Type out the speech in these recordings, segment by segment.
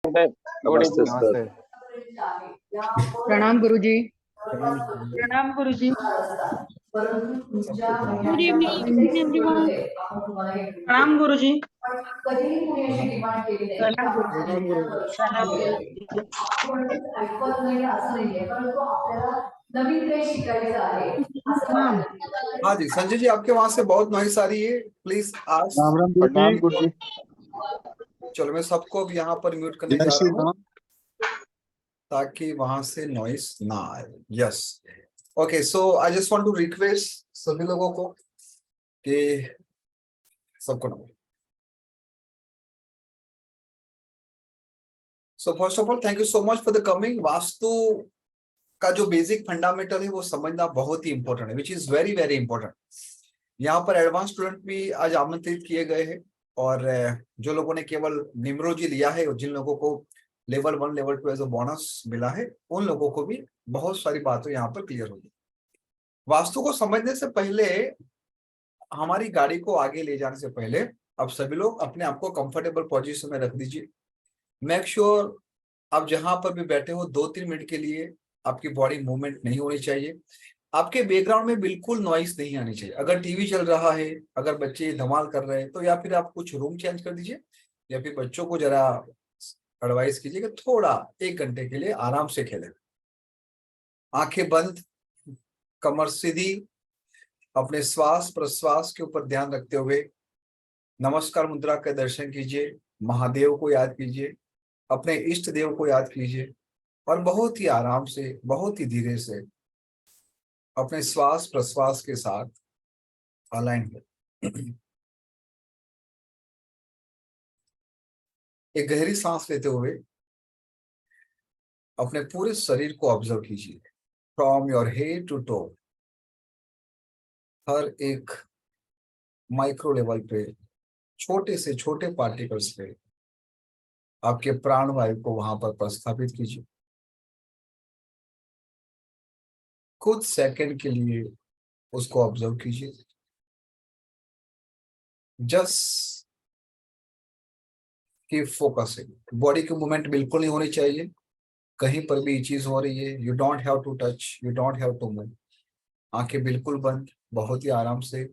Good नमस्ते evening. Sir. प्रणाम गुरुजी। प्रणाम गुरुजी। Good evening everyone. प्रणाम गुरुजी। प्रणाम गुरुजी। प्रणाम गुरुजी। हाँ, हाँ जी संजय जी, आपके वहां से बहुत नॉइस आ रही है, प्लीज आज। राम राम प्रणाम गुरु जी। चलो मैं सबको अब यहाँ पर म्यूट करने जय जा श्री रहा हूँ राम। ताकि वहां से नॉइस ना आए। Yes, okay, so I just want to request सभी लोगों को कि सबको नमस्कार। So first of all thank you so much for the coming. Vastu का जो बेसिक फंडामेंटल है वो समझना बहुत ही इंपॉर्टेंट है, which is very very important. यहाँ पर एडवांस स्टूडेंट भी आज आमंत्रित किए गए हैं और जो लोगों ने केवल न्यूमरोलॉजी लिया है और जिन लोगों को level 1 level 2 as a bonus मिला है उन लोगों को भी बहुत सारी बातें यहाँ पर क्लियर होगी। वास्तु को समझने से पहले, हमारी गाड़ी को आगे ले जाने से पहले, अब सभी लोग अपने आप को कंफर्टेबल पोजीशन में रख दीजिए। मेक श्योर आप जहां पर भी बैठे हो 2-3 मिनट के लिए आपकी बॉडी मूवमेंट नहीं होनी चाहिए। आपके बैकग्राउंड में बिल्कुल नॉइस नहीं आनी चाहिए। अगर टीवी चल रहा है, अगर बच्चे धमाल कर रहे हैं, तो या फिर आप कुछ रूम चेंज कर दीजिए या फिर बच्चों को जरा एडवाइस कीजिए कि थोड़ा 1 घंटे के लिए आराम से खेलें। आंखें बंद, कमर सीधी, अपने श्वास प्रश्वास के ऊपर ध्यान रखते हुए नमस्कार मुद्रा के दर्शन कीजिए। महादेव को याद कीजिए, अपने इष्ट देव को याद कीजिए और बहुत ही आराम से, बहुत ही धीरे से अपने श्वास प्रश्वास के साथ अलाइन हो। एक गहरी सांस लेते हुए अपने पूरे शरीर को ऑब्जर्व कीजिए, from your head to toe. हर एक माइक्रो लेवल पे, छोटे से छोटे पार्टिकल्स पे आपके प्राण वायु को वहां पर प्रस्थापित कीजिए। कुछ सेकंड के लिए उसको ऑब्जर्व कीजिए। Just keep focusing. बॉडी की मूवमेंट बिल्कुल नहीं होनी चाहिए। कहीं पर भी चीज हो रही है, you don't have to touch, you don't have to move. आंखें बिल्कुल बंद, बहुत ही आराम से।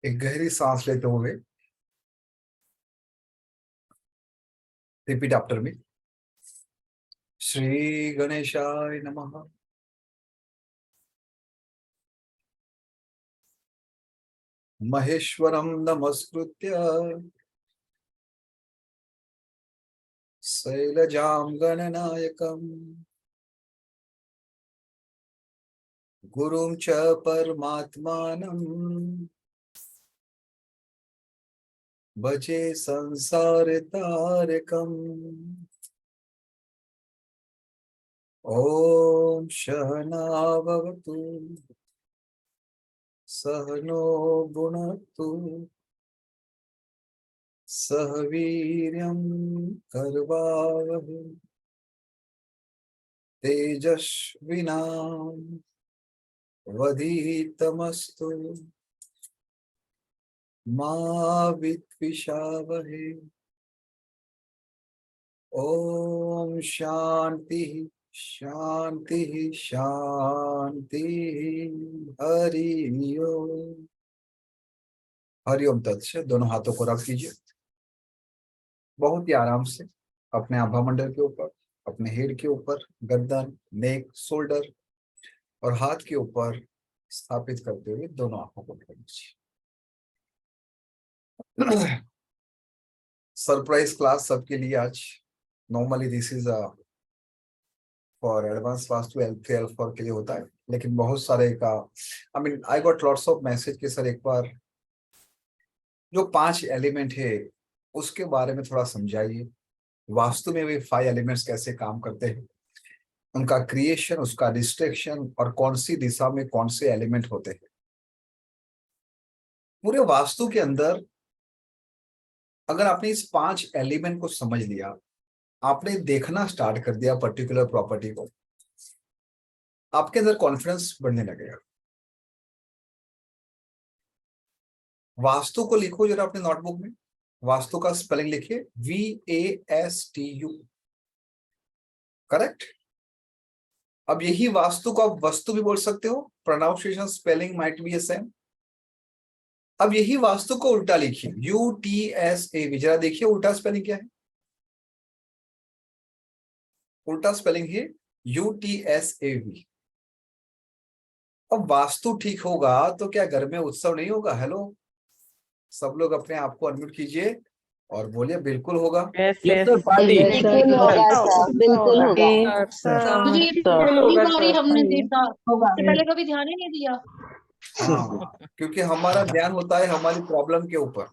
एक गहरी सांस लेते हुए रिपीट आफ्टर मी। श्री गणेशाय नमः। महेश्वरम नमस्कृत्य शैलजां गणनायकम गुरुं च परमात्मानं भजे संसार तारकम्। ओम सहना भवतु, सहनो भुनक्तु, सह वीर्यं करवावहै, तेजस्विनावधीतमस्तु मा विद्विषावहै। ओम शांति शांति शांति। हरि ओम। हरिओम तत्सत। दोनों हाथों को रख कीजिए बहुत ही आराम से अपने आभा मंडल के ऊपर, अपने हेड के ऊपर, गर्दन, नेक, शोल्डर और हाथ के ऊपर स्थापित करते हुए दोनों आंखों को खोल दीजिए। सरप्राइज क्लास सबके लिए आज। Normally this is for advance vastu L3 L4 के लिए होता है, लेकिन बहुत सारे का I mean I got lots of message के सर एक बार जो 5 एलिमेंट है उसके बारे में थोड़ा समझाइए। वास्तु में वे 5 एलिमेंट्स कैसे काम करते हैं, उनका क्रिएशन, उसका डिस्ट्रक्शन और कौन सी दिशा में कौन से एलिमेंट होते हैं। पूरे वास्तु के अंदर अगर आपने इस 5 एलिमेंट को समझ लिया, आपने देखना स्टार्ट कर दिया पर्टिकुलर प्रॉपर्टी को, आपके अंदर कॉन्फिडेंस बढ़ने लगेगा। वास्तु को लिखो जरा अपने नोटबुक में, वास्तु का स्पेलिंग लिखिए VASTU, करेक्ट। अब यही वास्तु को आप वस्तु भी बोल सकते हो, pronunciation spelling might be same. अब यही वास्तु को उल्टा लिखिए UTSAV, जरा देखिए उल्टा स्पेलिंग क्या है। उल्टा स्पेलिंग है UTSAV। अब वास्तु ठीक होगा तो क्या घर में उत्सव नहीं होगा? हेलो, सब लोग अपने आप को अनम्यूट कीजिए और बोलिए बिल्कुल होगा। पार्टी बिल्कुल होगा सर, बिल्कुल होगा। मुझे ये पहली बार ही हमने देखा, इससे पहले कभी ध्यान ही नहीं दिया। हाँ, क्योंकि हमारा ध्यान होता है हमारी प्रॉब्लम के ऊपर,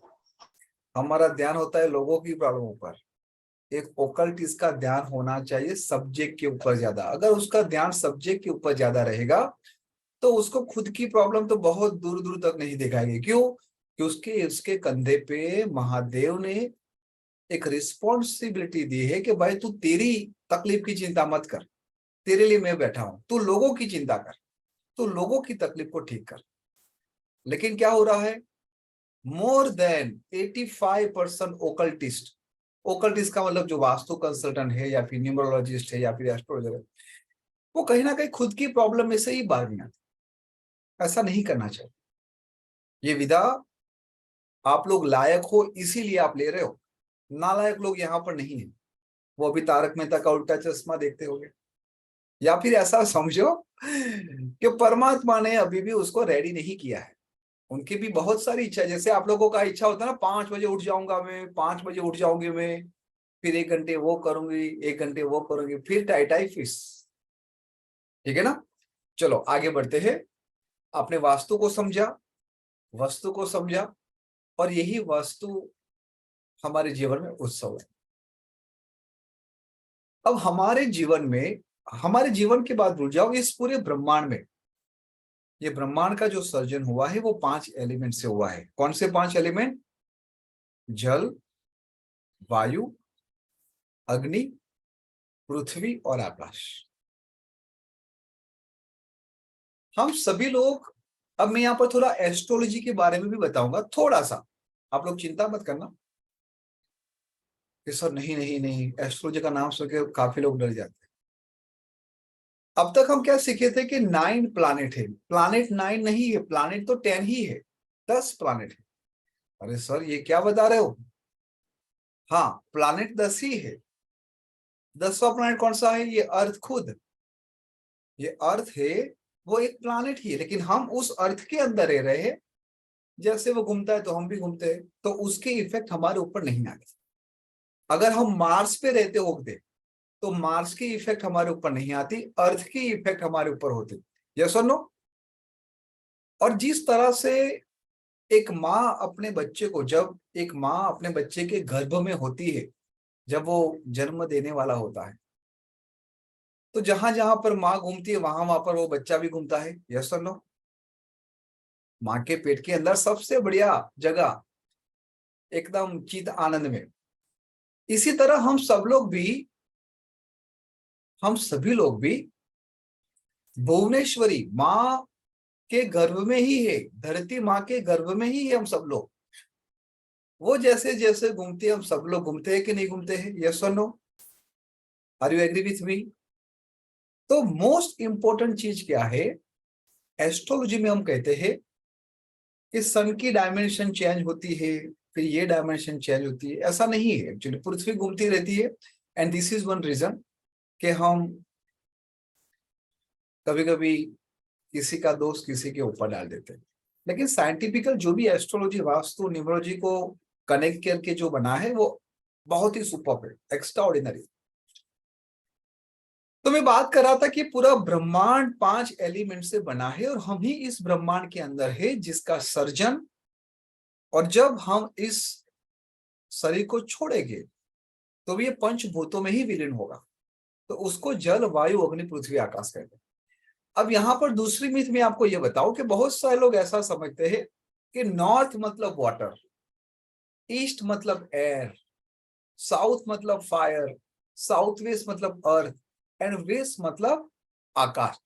हमारा ध्यान होता है लोगों की प्रॉब्लम ऊपर। एक ओकल्टिस्ट का ध्यान होना चाहिए सब्जेक्ट के ऊपर ज्यादा। अगर उसका ध्यान सब्जेक्ट के ऊपर ज्यादा रहेगा तो उसको खुद की प्रॉब्लम तो बहुत दूर दूर तक नहीं दिखाएगी। क्यों? कि उसके कंधे पे महादेव ने एक रिस्पॉन्सिबिलिटी दी है कि भाई तू तेरी तकलीफ की चिंता मत कर, तेरे लिए मैं बैठा हूं, तू लोगों की चिंता कर, तू लोगों की तकलीफ को ठीक कर। लेकिन क्या हो रहा है, मोर देन 85% ओकल्टिस्ट, ओकल्टिस्ट का मतलब जो वास्तु कंसल्टेंट है या फिर न्यूमरोलॉजिस्ट है या फिर एस्ट्रोलॉजर है, वो कहीं ना कहीं खुद की प्रॉब्लम में से ही बाहर नहीं आते। ऐसा नहीं करना चाहिए। ये विधा आप लोग लायक हो इसीलिए आप ले रहे हो, नालायक लोग यहाँ पर नहीं है। वो अभी तारक मेहता का उल्टा चश्मा देखते होंगे, या फिर ऐसा समझो कि परमात्मा ने अभी भी उसको रेडी नहीं किया है। उनकी भी बहुत सारी इच्छा है, जैसे आप लोगों का इच्छा होता है ना 5 बजे उठ जाऊंगा मैं, 5 बजे उठ जाऊंगी मैं, फिर 1 घंटे वो करूंगी, 1 घंटे वो करूंगी, फिर टाई फिस। ठीक है ना? चलो आगे बढ़ते हैं। आपने वास्तु को समझा, वस्तु को समझा, और यही वस्तु हमारे जीवन में उत्सव है। अब हमारे जीवन में, हमारे जीवन की बात भूल जाओ, इस पूरे ब्रह्मांड में, ये ब्रह्मांड का जो सर्जन हुआ है वो 5 एलिमेंट से हुआ है। कौन से 5 एलिमेंट? जल, वायु, अग्नि, पृथ्वी और आकाश। हम सभी लोग, अब मैं यहां पर थोड़ा एस्ट्रोलॉजी के बारे में भी बताऊंगा थोड़ा सा, आप लोग चिंता मत करना कि सर नहीं नहीं नहीं, एस्ट्रोलॉजी का नाम सुन के काफी लोग डर जाते हैं। अब तक हम क्या सीखे थे कि 9 प्लैनेट है। प्लैनेट 9 नहीं है, प्लैनेट तो 10 ही है, 10 प्लैनेट है। अरे सर ये क्या बता रहे हो? हाँ, प्लैनेट 10 ही है। 10वां प्लैनेट कौन सा है? ये अर्थ खुद, ये अर्थ है, वो एक प्लैनेट ही है। लेकिन हम उस अर्थ के अंदर रह रहे हैं, जैसे वो घूमता है तो हम भी घूमते हैं, तो उसके इफेक्ट हमारे ऊपर नहीं आते। अगर हम मार्स पे रहते होते तो मार्स की इफेक्ट हमारे ऊपर नहीं आती, अर्थ की इफेक्ट हमारे ऊपर होती। यस और नो? और जिस तरह से एक माँ अपने बच्चे को, जब एक माँ अपने बच्चे के गर्भ में होती है, जब वो जन्म देने वाला होता है, तो जहां जहां पर माँ घूमती है वहां वहां पर वो बच्चा भी घूमता है। यस और नो? माँ के पेट के अंदर सबसे बढ़िया जगह, एकदम चित आनंद में। इसी तरह हम सभी लोग भी भुवनेश्वरी माँ के गर्भ में ही है, धरती माँ के गर्भ में ही है हम सब लोग। वो जैसे जैसे घूमते हैं हम सब लोग घूमते हैं कि नहीं घूमते हैं? यस और no? Are you agree with me? तो मोस्ट इंपॉर्टेंट चीज क्या है? एस्ट्रोलॉजी में हम कहते हैं कि सन की डायमेंशन चेंज होती है, फिर ये डायमेंशन चेंज होती है। ऐसा नहीं है, एक्चुअली पृथ्वी घूमती रहती है। And this is one reason कि हम कभी कभी किसी का दोष किसी के ऊपर डाल देते हैं। लेकिन साइंटिफिकल जो भी एस्ट्रोलॉजी, वास्तु, न्यूमरोलॉजी को कनेक्ट करके जो बना है वो बहुत ही सुपर है, एक्स्ट्रा ऑर्डिनरी। तो मैं बात कर रहा था कि पूरा ब्रह्मांड 5 एलिमेंट से बना है और हम ही इस ब्रह्मांड के अंदर है जिसका सर्जन। और जब हम इस शरीर को छोड़ेंगे तो ये पंचभूतों में ही विलीन होगा, तो उसको जल, वायु, अग्नि, पृथ्वी, आकाश कहते हैं। अब यहां पर दूसरी मिथ में आपको यह बताऊं कि बहुत सारे लोग ऐसा समझते हैं कि नॉर्थ मतलब वाटर, ईस्ट मतलब एयर, साउथ मतलब फायर, साउथ वेस्ट मतलब अर्थ एंड वेस्ट मतलब आकाश।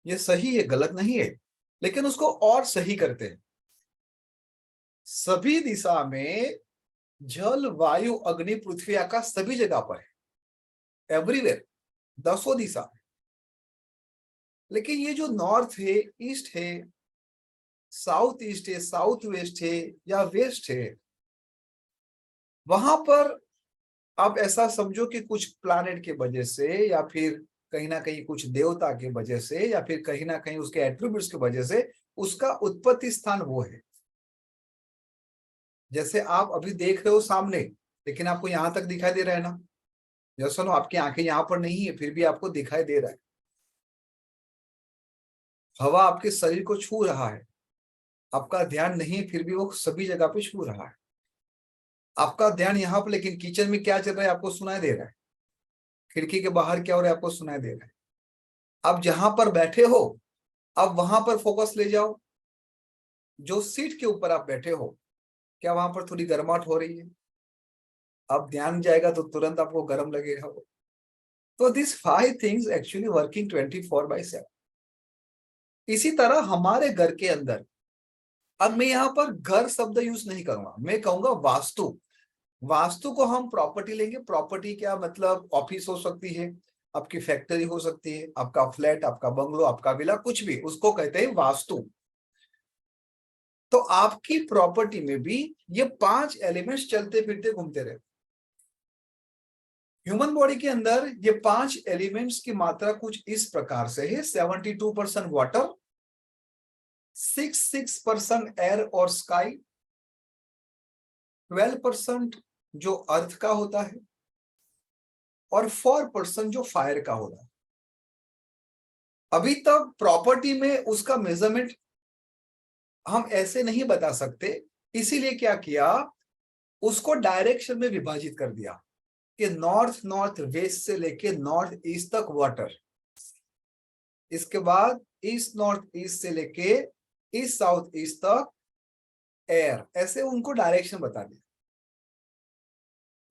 ये सही है, गलत नहीं है, लेकिन उसको और सही करते हैं। सभी दिशा में जल, वायु, अग्नि, पृथ्वी, आकाश सभी जगह पर है, एवरीवेयर, 10 दिशा। लेकिन ये जो नॉर्थ है, ईस्ट है, साउथ ईस्ट है, साउथ वेस्ट है या वेस्ट है, वहां पर आप ऐसा समझो कि कुछ प्लैनेट के वजह से या फिर कहीं ना कहीं कुछ देवता के वजह से या फिर कहीं ना कहीं उसके एट्रीब्यूट्स की वजह से उसका उत्पत्ति स्थान वो है। जैसे आप अभी देख रहे हो सामने, लेकिन आपको यहां तक दिखाई दे रहा है ना? जैसे सुनो, आपकी आंखें यहां पर नहीं है फिर भी आपको दिखाई दे रहा है। हवा आपके शरीर को छू रहा है, आपका ध्यान नहीं फिर भी वो सभी जगह पे छू रहा है। आपका ध्यान यहाँ पर, लेकिन किचन में क्या चल रहा है आपको सुनाई दे रहा है, खिड़की के बाहर क्या हो रहा है आपको सुनाई दे रहा है। अब जहां पर बैठे हो, अब वहां पर फोकस ले जाओ। जो सीट के ऊपर आप बैठे हो, क्या वहां पर थोड़ी गर्माहट हो रही है? अब ध्यान जाएगा तो तुरंत आपको गर्म लगेगा। तो दिस 5 थिंग्स एक्चुअली वर्किंग 24/7। इसी तरह हमारे घर के अंदर, अब मैं यहाँ पर घर शब्द यूज नहीं करूंगा, मैं कहूंगा वास्तु। वास्तु को हम प्रॉपर्टी लेंगे। प्रॉपर्टी क्या मतलब? ऑफिस हो सकती है, आपकी फैक्ट्री हो सकती है, आपका फ्लैट, आपका बंगलो, आपका विला, कुछ भी, उसको कहते हैं वास्तु। तो आपकी प्रॉपर्टी में भी ये 5 एलिमेंट्स चलते फिरते घूमते रहते। ह्यूमन बॉडी के अंदर ये 5 एलिमेंट्स की मात्रा कुछ इस प्रकार से है: 72% वाटर, 6% एयर और स्काई, 12% जो अर्थ का होता है और 4% जो फायर का होता है। अभी तक प्रॉपर्टी में उसका मेजरमेंट हम ऐसे नहीं बता सकते, इसीलिए क्या किया, उसको डायरेक्शन में विभाजित कर दिया कि नॉर्थ वेस्ट से लेके नॉर्थ ईस्ट तक वाटर, इसके बाद ईस्ट नॉर्थ ईस्ट से लेके ईस्ट साउथ ईस्ट तक एयर, ऐसे उनको डायरेक्शन बता दिया।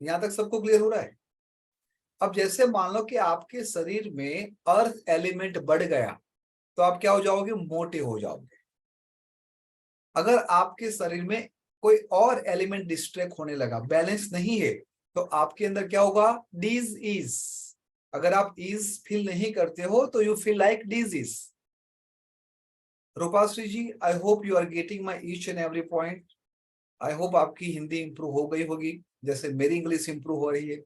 यहां तक सबको क्लियर हो रहा है? अब जैसे मान लो कि आपके शरीर में अर्थ एलिमेंट बढ़ गया तो आप क्या हो जाओगे? मोटे हो जाओगे। अगर आपके शरीर में कोई और एलिमेंट डिस्ट्रैक्ट होने लगा, बैलेंस नहीं है, तो आपके अंदर क्या होगा? डिजीज। अगर आप ईज फील नहीं करते हो तो you feel like disease. Rupashree ji, I hope you are getting my each and every point. I hope आपकी हिंदी इंप्रूव हो गई होगी जैसे मेरी इंग्लिश इंप्रूव हो रही है।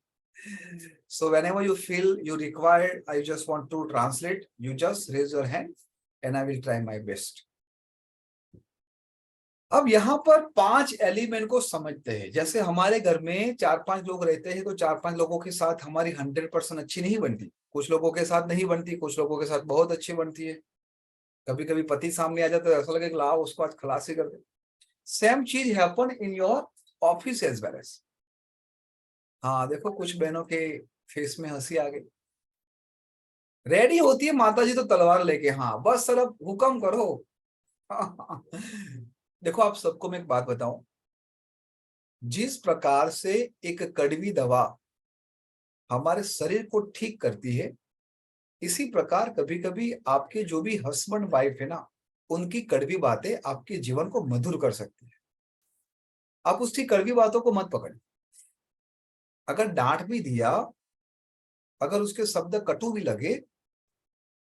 So whenever you feel you required, I just want to translate, you just raise your hand and I will try my best. अब यहाँ पर 5 एलिमेंट को समझते हैं। जैसे हमारे घर में 4-5 लोग रहते हैं तो 4-5 लोगों के साथ हमारी 100% अच्छी नहीं बनती, कुछ लोगों के साथ नहीं बनती, कुछ लोगों के साथ बहुत अच्छी बनती है। कभी कभी पति सामने आ जाता है, ऐसा लगे लाओ उसको आज खलासी कर दे। सेम चीज happen in your office as well as. हाँ देखो, कुछ बहनों के फेस में हंसी आ गई। रेडी होती है माता जी तो तलवार लेके, हाँ बस सर अब हुक्म करो। देखो आप सबको मैं एक बात बताऊं, जिस प्रकार से एक कड़वी दवा हमारे शरीर को ठीक करती है, इसी प्रकार कभी कभी आपके जो भी हस्बैंड वाइफ है ना, उनकी कड़वी बातें आपके जीवन को मधुर कर सकती है। आप उसकी कड़वी बातों को मत पकड़े। अगर डांट भी दिया, अगर उसके शब्द कटु भी लगे,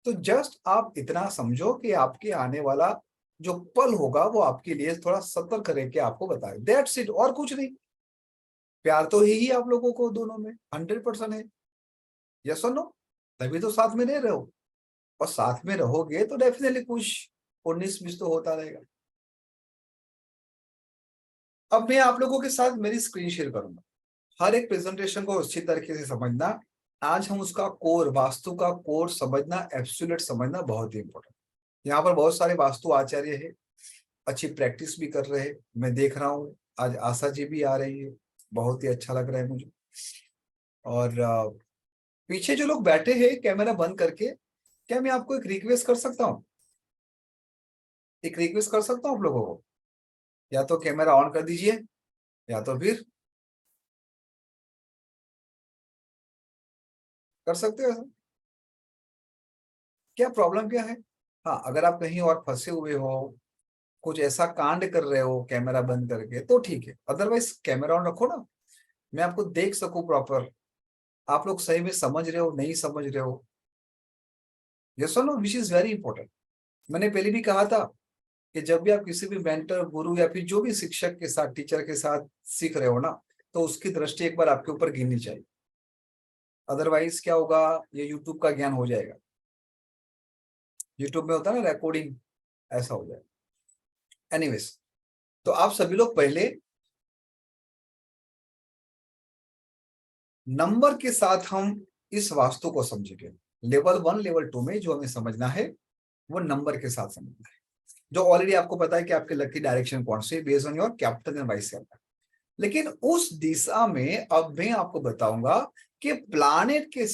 तो जस्ट आप इतना समझो कि आपके आने वाला जो पल होगा वो आपके लिए थोड़ा सतर्क करके आपको बताए। दैट्स इट, और कुछ नहीं। प्यार तो ही आप लोगों को दोनों में 100% है। यस और नो? तभी तो साथ में नहीं रहो, और साथ में रहोगे तो डेफिनेटली कुछ 19-20 तो होता रहेगा। अब मैं आप लोगों के साथ मेरी स्क्रीन शेयर करूंगा। हर एक प्रेजेंटेशन को अच्छी तरीके से समझना। आज हम उसका कोर, वास्तु का कोर समझना, एब्सोल्यूट समझना बहुत ही इंपॉर्टेंट। यहाँ पर बहुत सारे वास्तु आचार्य है, अच्छी प्रैक्टिस भी कर रहे हैं, मैं देख रहा हूँ। आज आशा जी भी आ रही है, बहुत ही अच्छा लग रहा है मुझे। और पीछे जो लोग बैठे हैं कैमरा बंद करके, क्या मैं आपको एक रिक्वेस्ट कर सकता हूँ? एक रिक्वेस्ट कर सकता हूँ आप लोगों को, या तो कैमरा ऑन कर दीजिए या तो फिर कर सकते हो ऐसा। क्या प्रॉब्लम क्या है? हाँ, अगर आप कहीं और फंसे हुए हो, कुछ ऐसा कांड कर रहे हो कैमरा बंद करके, तो ठीक है, अदरवाइज कैमरा ऑन रखो ना, मैं आपको देख सकूं प्रॉपर, आप लोग सही में समझ रहे हो नहीं समझ रहे हो। यस और no, which is very important. मैंने पहले भी कहा था कि जब भी आप किसी भी मेंटर, गुरु या फिर जो भी शिक्षक के साथ, टीचर के साथ सीख रहे हो ना, तो उसकी दृष्टि एक बार आपके ऊपर गिरनी चाहिए। अदरवाइज क्या होगा, ये यूट्यूब का ज्ञान हो जाएगा। यूट्यूब में होता है ना रिकॉर्डिंग, ऐसा हो जाएगा। एनीवेज, तो आप सभी लोग पहले नंबर के साथ हम इस वास्तु को समझेंगे। लेवल 1, लेवल 2 में जो हमें समझना है वो नंबर के साथ समझना है, जो ऑलरेडी आपको पता है कि आपके लकी डायरेक्शन कौन से, based on your capital and vice capital. लेकिन उस दिशा में अब मैं आपको बताऊंगा कि प्लैनेट के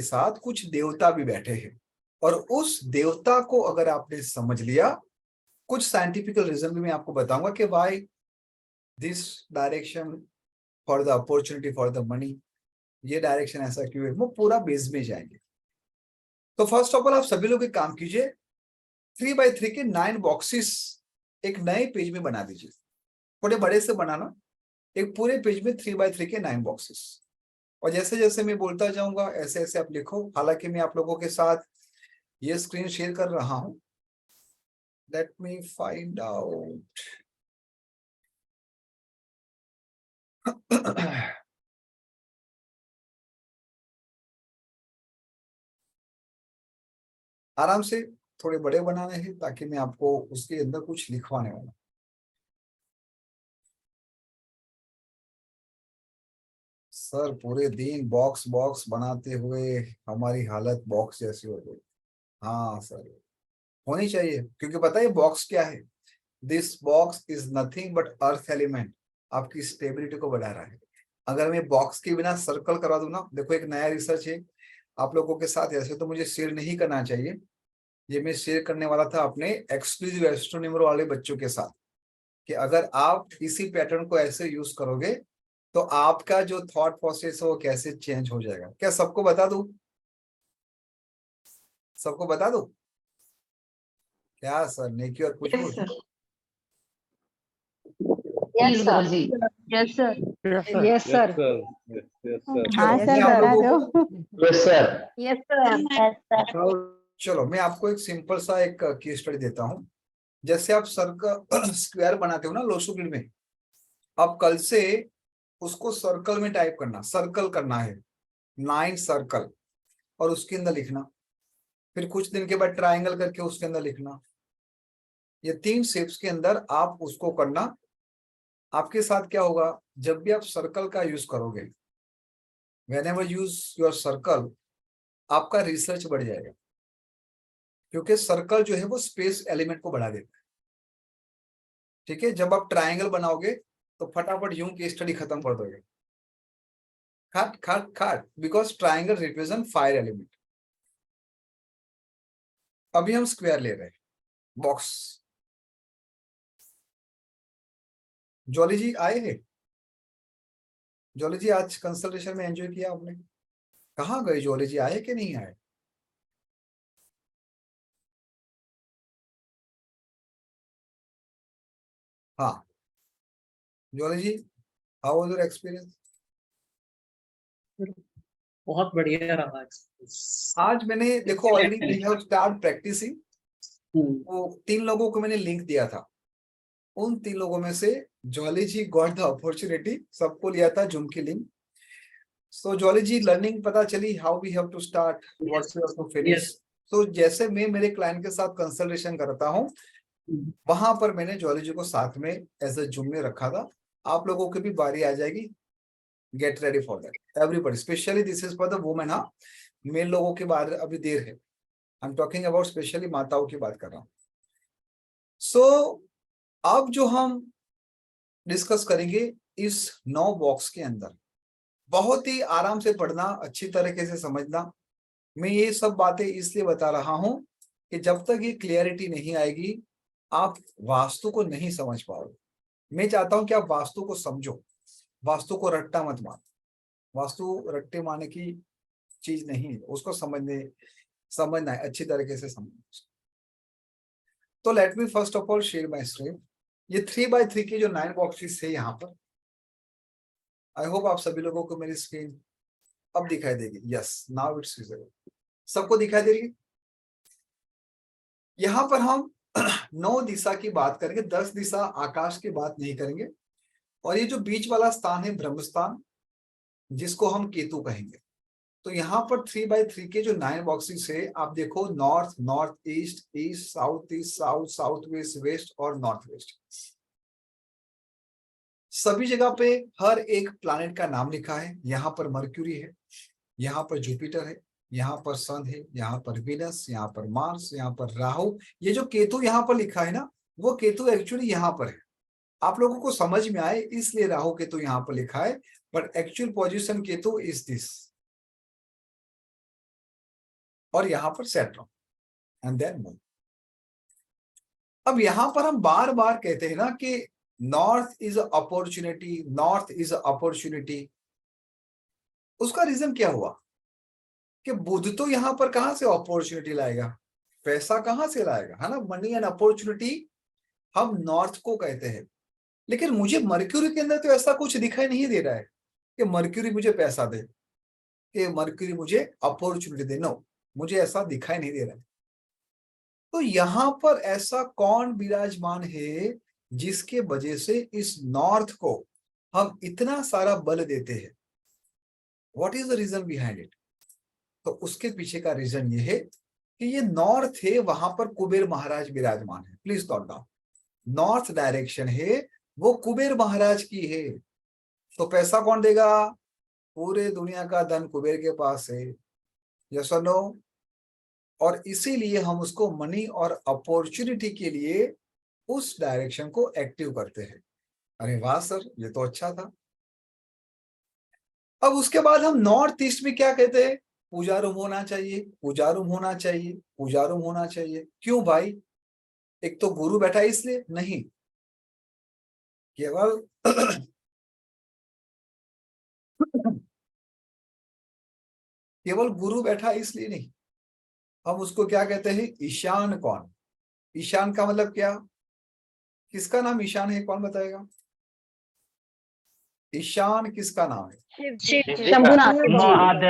साथ कुछ देवता भी बैठे हैं, और उस देवता को अगर आपने समझ लिया, कुछ साइंटिफिकल रीजन भी मैं आपको बताऊंगा कि why this direction for the opportunity for the money, ये डायरेक्शन ऐसा क्यों है, वो पूरा बेस में जाएंगे। तो फर्स्ट ऑफ ऑल आप सभी लोग एक काम कीजिए, 3x3 के 9 बॉक्सेस एक नए पेज में बना दीजिए। थोड़े बड़े से बनाना, एक पूरे पेज में 3x3 के 9 बॉक्सेस, और जैसे जैसे मैं बोलता जाऊंगा ऐसे ऐसे आप लिखो। हालांकि मैं आप लोगों के साथ ये स्क्रीन शेयर कर रहा हूं, लेट मी फाइंड आउट। आराम से थोड़े बड़े बनाने हैं ताकि मैं आपको उसके अंदर कुछ लिखवाने वाला। सर पूरे दिन बॉक्स बॉक्स बनाते हुए हमारी हालत बॉक्स जैसी हो गई। हाँ सर, होनी चाहिए, क्योंकि पता है बॉक्स क्या है? This box is nothing but earth element, आपकी स्टेबिलिटी को बढ़ा रहा है। अगर मैं बॉक्स के बिना सर्कल करा दूं ना, देखो एक नया रिसर्च है आप लोगों के साथ, ऐसे तो मुझे शेयर नहीं करना चाहिए, ये मैं शेयर करने वाला था अपने एक्सक्लूसिव एस्ट्रोनॉमर वाले बच्चों के साथ, कि अगर आप इसी पैटर्न को ऐसे यूज करोगे तो आपका जो थॉट प्रोसेस है वो कैसे चेंज हो जाएगा। क्या सबको बता दूं? सबको बता दूं क्या सर? नेकी और कुछ Yes, sir. Yes, sir. जी। Yes, sir. Yes, sir. हाँ चलो, सर, मैं आप बता लोगों दो। को Yes, sir. Yes, sir. चलो मैं आपको एक सिंपल सा एक केस स्टडी देता हूं। जैसे आप सर्कल स्क्वायर बनाते हो ना लोसू ग्रिड में, अब कल से उसको सर्कल में टाइप करना, सर्कल करना है 9 सर्कल, और उसके अंदर लिखना। फिर कुछ दिन के बाद ट्रायंगल करके उसके अंदर लिखना। ये 3 शेप्स के अंदर आप उसको करना। आपके साथ क्या होगा, जब भी आप सर्कल का यूज करोगे, whenever यूज योर सर्कल, आपका रिसर्च बढ़ जाएगा, क्योंकि सर्कल जो है वो स्पेस एलिमेंट को बढ़ा देता है। ठीक है, जब आप ट्रायंगल बनाओगे तो फटाफट यूं की स्टडी खत्म कर दोगे, खाट खाट खाट, because triangle represent fire element. अभी हम स्क्वायर ले रहे हैं, बॉक्स। जॉली जी आए हैं? जॉली जी आज कंसल्टेशन में एंजॉय किया आपने? कहाँ गए जॉली जी, आए कि नहीं आए? हाँ Jolly ji, how was your experience? बहुत बढ़िया रहा। आज मैंने देखो already we have start practising. वो 3 लोगों को मैंने लिंक दिया था, उन 3 लोगों में से Jolly ji got the opportunity, सबको लिया था जूम की link. So Jolly ji learning पता चली how we have to start, what's we have to finish. तो जैसे मैं मेरे क्लाइंट के साथ कंसल्टेशन करता हूँ, वहां पर मैंने जॉली जी को साथ में एज अ जूम में रखा था। आप लोगों की भी बारी आ जाएगी, get ready for that everybody, specially this is for the women. हाँ, मेल लोगों की बात अभी देर है, आई एम टॉकिंग अबाउट स्पेशली माताओं की बात कर रहा हूँ। सो अब जो हम डिस्कस करेंगे इस 9 बॉक्स के अंदर, बहुत ही आराम से पढ़ना, अच्छी तरीके से समझना। मैं ये सब बातें इसलिए बता रहा हूं कि जब तक ये क्लियरिटी नहीं आएगी आप वास्तु को नहीं समझ पाओगे। मैं चाहता हूं कि आप वास्तु को समझो, वास्तु को रट्टा मत मानो। वास्तु रट्टे मारने की चीज नहीं है, उसको समझना है, अच्छी तरीके से समझना है। तो let me first of all share my screen. ये 3x3 के जो 9 बॉक्सेस है यहाँ पर, आई होप आप सभी लोगों को मेरी स्क्रीन अब दिखाई देगी। Yes, now it's visible. सबको दिखाई दे रही है? यहाँ पर हम 9 दिशा की बात करेंगे, 10 दिशा आकाश की बात नहीं करेंगे। और ये जो बीच वाला स्थान है ब्रह्मस्थान, जिसको हम केतु कहेंगे। तो यहाँ पर 3x3 के जो 9 बॉक्सेस है, आप देखो, north, north east, east, south east, south, south west, west और नॉर्थ वेस्ट। सभी जगह पे हर एक प्लैनेट का नाम लिखा है। यहाँ पर मर्क्यूरी है, यहाँ पर जुपिटर है, यहाँ पर सन है, यहाँ पर वीनस, यहाँ पर मार्स, यहाँ पर राहु। ये जो केतु यहाँ पर लिखा है ना, वो केतु एक्चुअली यहाँ पर है। आप लोगों को समझ में आए इसलिए राहु केतु यहाँ पर लिखा है, but actual position Ketu is this. और यहाँ पर सैटर्न एंड देन मून। अब यहाँ पर हम बार बार कहते हैं ना कि north is opportunity, north is opportunity. उसका रीजन क्या हुआ कि बुध तो यहाँ पर कहां से अपॉर्चुनिटी लाएगा, पैसा कहां से लाएगा, है ना। मनी एंड अपॉर्चुनिटी हम नॉर्थ को कहते हैं। लेकिन मुझे मर्क्यूरी के अंदर तो ऐसा कुछ दिखाई नहीं दे रहा है कि मर्क्यूरी मुझे पैसा दे, कि मर्क्यूरी मुझे अपॉर्चुनिटी दे। नो, मुझे ऐसा दिखाई नहीं दे रहा है। तो यहां पर ऐसा कौन विराजमान है जिसके वजह से इस नॉर्थ को हम इतना सारा बल देते हैं? What is the reason behind it? तो उसके पीछे का रीजन ये है कि ये नॉर्थ है, वहां पर कुबेर महाराज विराजमान है। Please note down, north direction है वो कुबेर महाराज की है। तो पैसा कौन देगा? पूरे दुनिया का धन कुबेर के पास है। यस और नो? और इसीलिए हम उसको मनी और अपॉर्चुनिटी के लिए उस डायरेक्शन को एक्टिव करते हैं। अरे वाह सर, ये तो अच्छा था। अब उसके बाद हम नॉर्थ ईस्ट में क्या कहते हैं? पूजा रूम होना चाहिए, पूजा रूम होना चाहिए, पूजा रूम होना चाहिए। क्यों भाई? एक तो गुरु बैठा है इसलिए नहीं, केवल केवल गुरु बैठा इसलिए नहीं। हम उसको क्या कहते हैं? ईशान कौन? ईशान का मतलब क्या? किसका नाम ईशान है? कौन बताएगा? ईशान किसका नाम है? शंभुनाथ,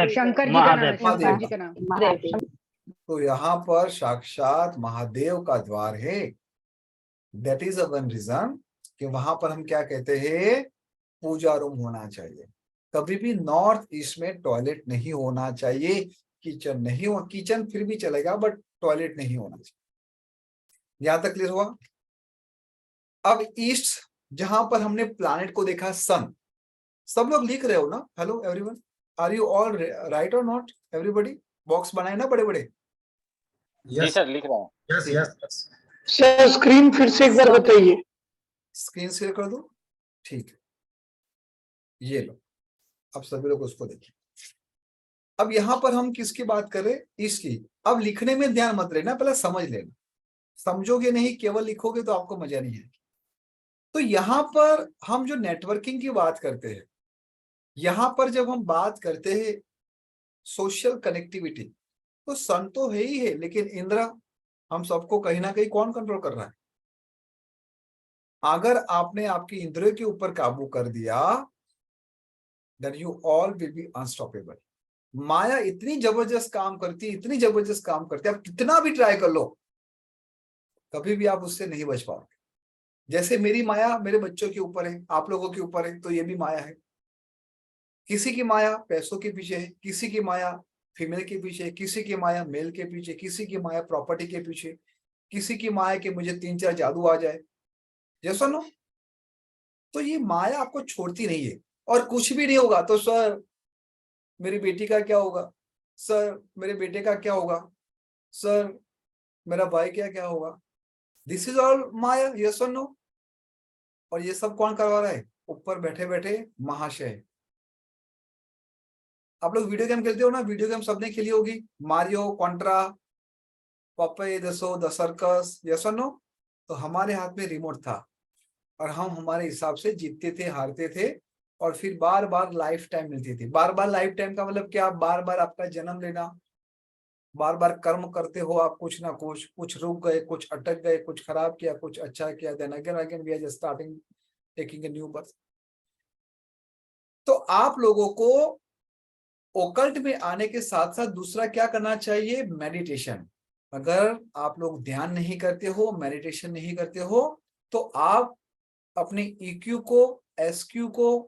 शंकर जी का नाम है, महादेव शंकर जी का नाम। तो यहाँ पर साक्षात महादेव का द्वार है। दैट इज वन रीजन कि वहां पर हम क्या कहते हैं? पूजा रूम होना चाहिए। कभी भी नॉर्थ ईस्ट में टॉयलेट नहीं होना चाहिए, किचन नहीं हो, किचन फिर भी चलेगा बट टॉयलेट नहीं होना चाहिए। यहां तक क्लियर हुआ? अब ईस्ट, जहां पर हमने प्लैनेट को देखा सन, सब लोग लिख रहे हो ना? Hello everyone, are you all right और नॉट? एवरीबॉडी बॉक्स बनाए ना बड़े बड़े? जी सर, लिख रहा हूँ। यस यस सर स्क्रीन फिर से एक बार बताइए। स्क्रीन शेयर कर दो, ठीक है। ये लो, अब सभी लोग उसको देखिए। अब यहाँ पर हम किसकी बात कर रहे हैं? इसकी। अब लिखने में ध्यान मत लेना, पहले समझ लेना। समझोगे नहीं, केवल लिखोगे तो आपको मजा नहीं आएगी। तो यहाँ पर हम जो नेटवर्किंग की बात करते हैं, यहाँ पर जब हम बात करते हैं सोशल कनेक्टिविटी, तो सन तो है ही है, लेकिन इंद्र हम सबको कहीं ना कहीं कौन कंट्रोल कर रहा है? अगर आपने आपकी इंद्रियों के ऊपर काबू कर दिया, then you all will be unstoppable। माया इतनी जबरदस्त काम करती है, इतनी जबरदस्त काम करती है, आप कितना भी ट्राई कर लो, कभी भी आप उससे नहीं बच पाओगे। जैसे मेरी माया मेरे बच्चों के ऊपर है, आप लोगों के ऊपर है, तो ये भी माया है। किसी की माया पैसों के पीछे है, किसी की माया फीमेल के पीछे, किसी की माया मेल के पीछे, किसी की माया प्रॉपर्टी के पीछे, किसी की माया कि मुझे 3-4 जादू आ जाए। जैसा नो? तो ये माया आपको छोड़ती नहीं है। और कुछ भी नहीं होगा तो सर मेरी बेटी का क्या होगा, सर मेरे बेटे का क्या होगा, सर मेरा भाई क्या होगा? This is all Maya. Yes और नो? और ये सब कौन करवा रहा है? ऊपर बैठे बैठे महाशय। आप लोग वीडियो गेम खेलते हो ना? वीडियो गेम सबने खेली होगी, Mario, Contra, Popeye, the circus. Yes और नो? तो हमारे हाथ में रिमोट था, और हम हमारे हिसाब से जीतते थे, हारते थे, और फिर बार बार लाइफ टाइम मिलती थी। बार बार लाइफ टाइम का मतलब क्या? बार बार आपका जन्म लेना, बार बार कर्म करते हो आप कुछ ना कुछ, कुछ रुक गए, कुछ अटक गए, कुछ खराब किया, कुछ अच्छा किया, then again again we are just starting taking a new birth. तो आप लोगों को ओकल्ट में आने के साथ साथ दूसरा क्या करना चाहिए? मेडिटेशन। अगर आप लोग ध्यान नहीं करते हो, मेडिटेशन नहीं करते हो, तो आप अपने EQ को, SQ को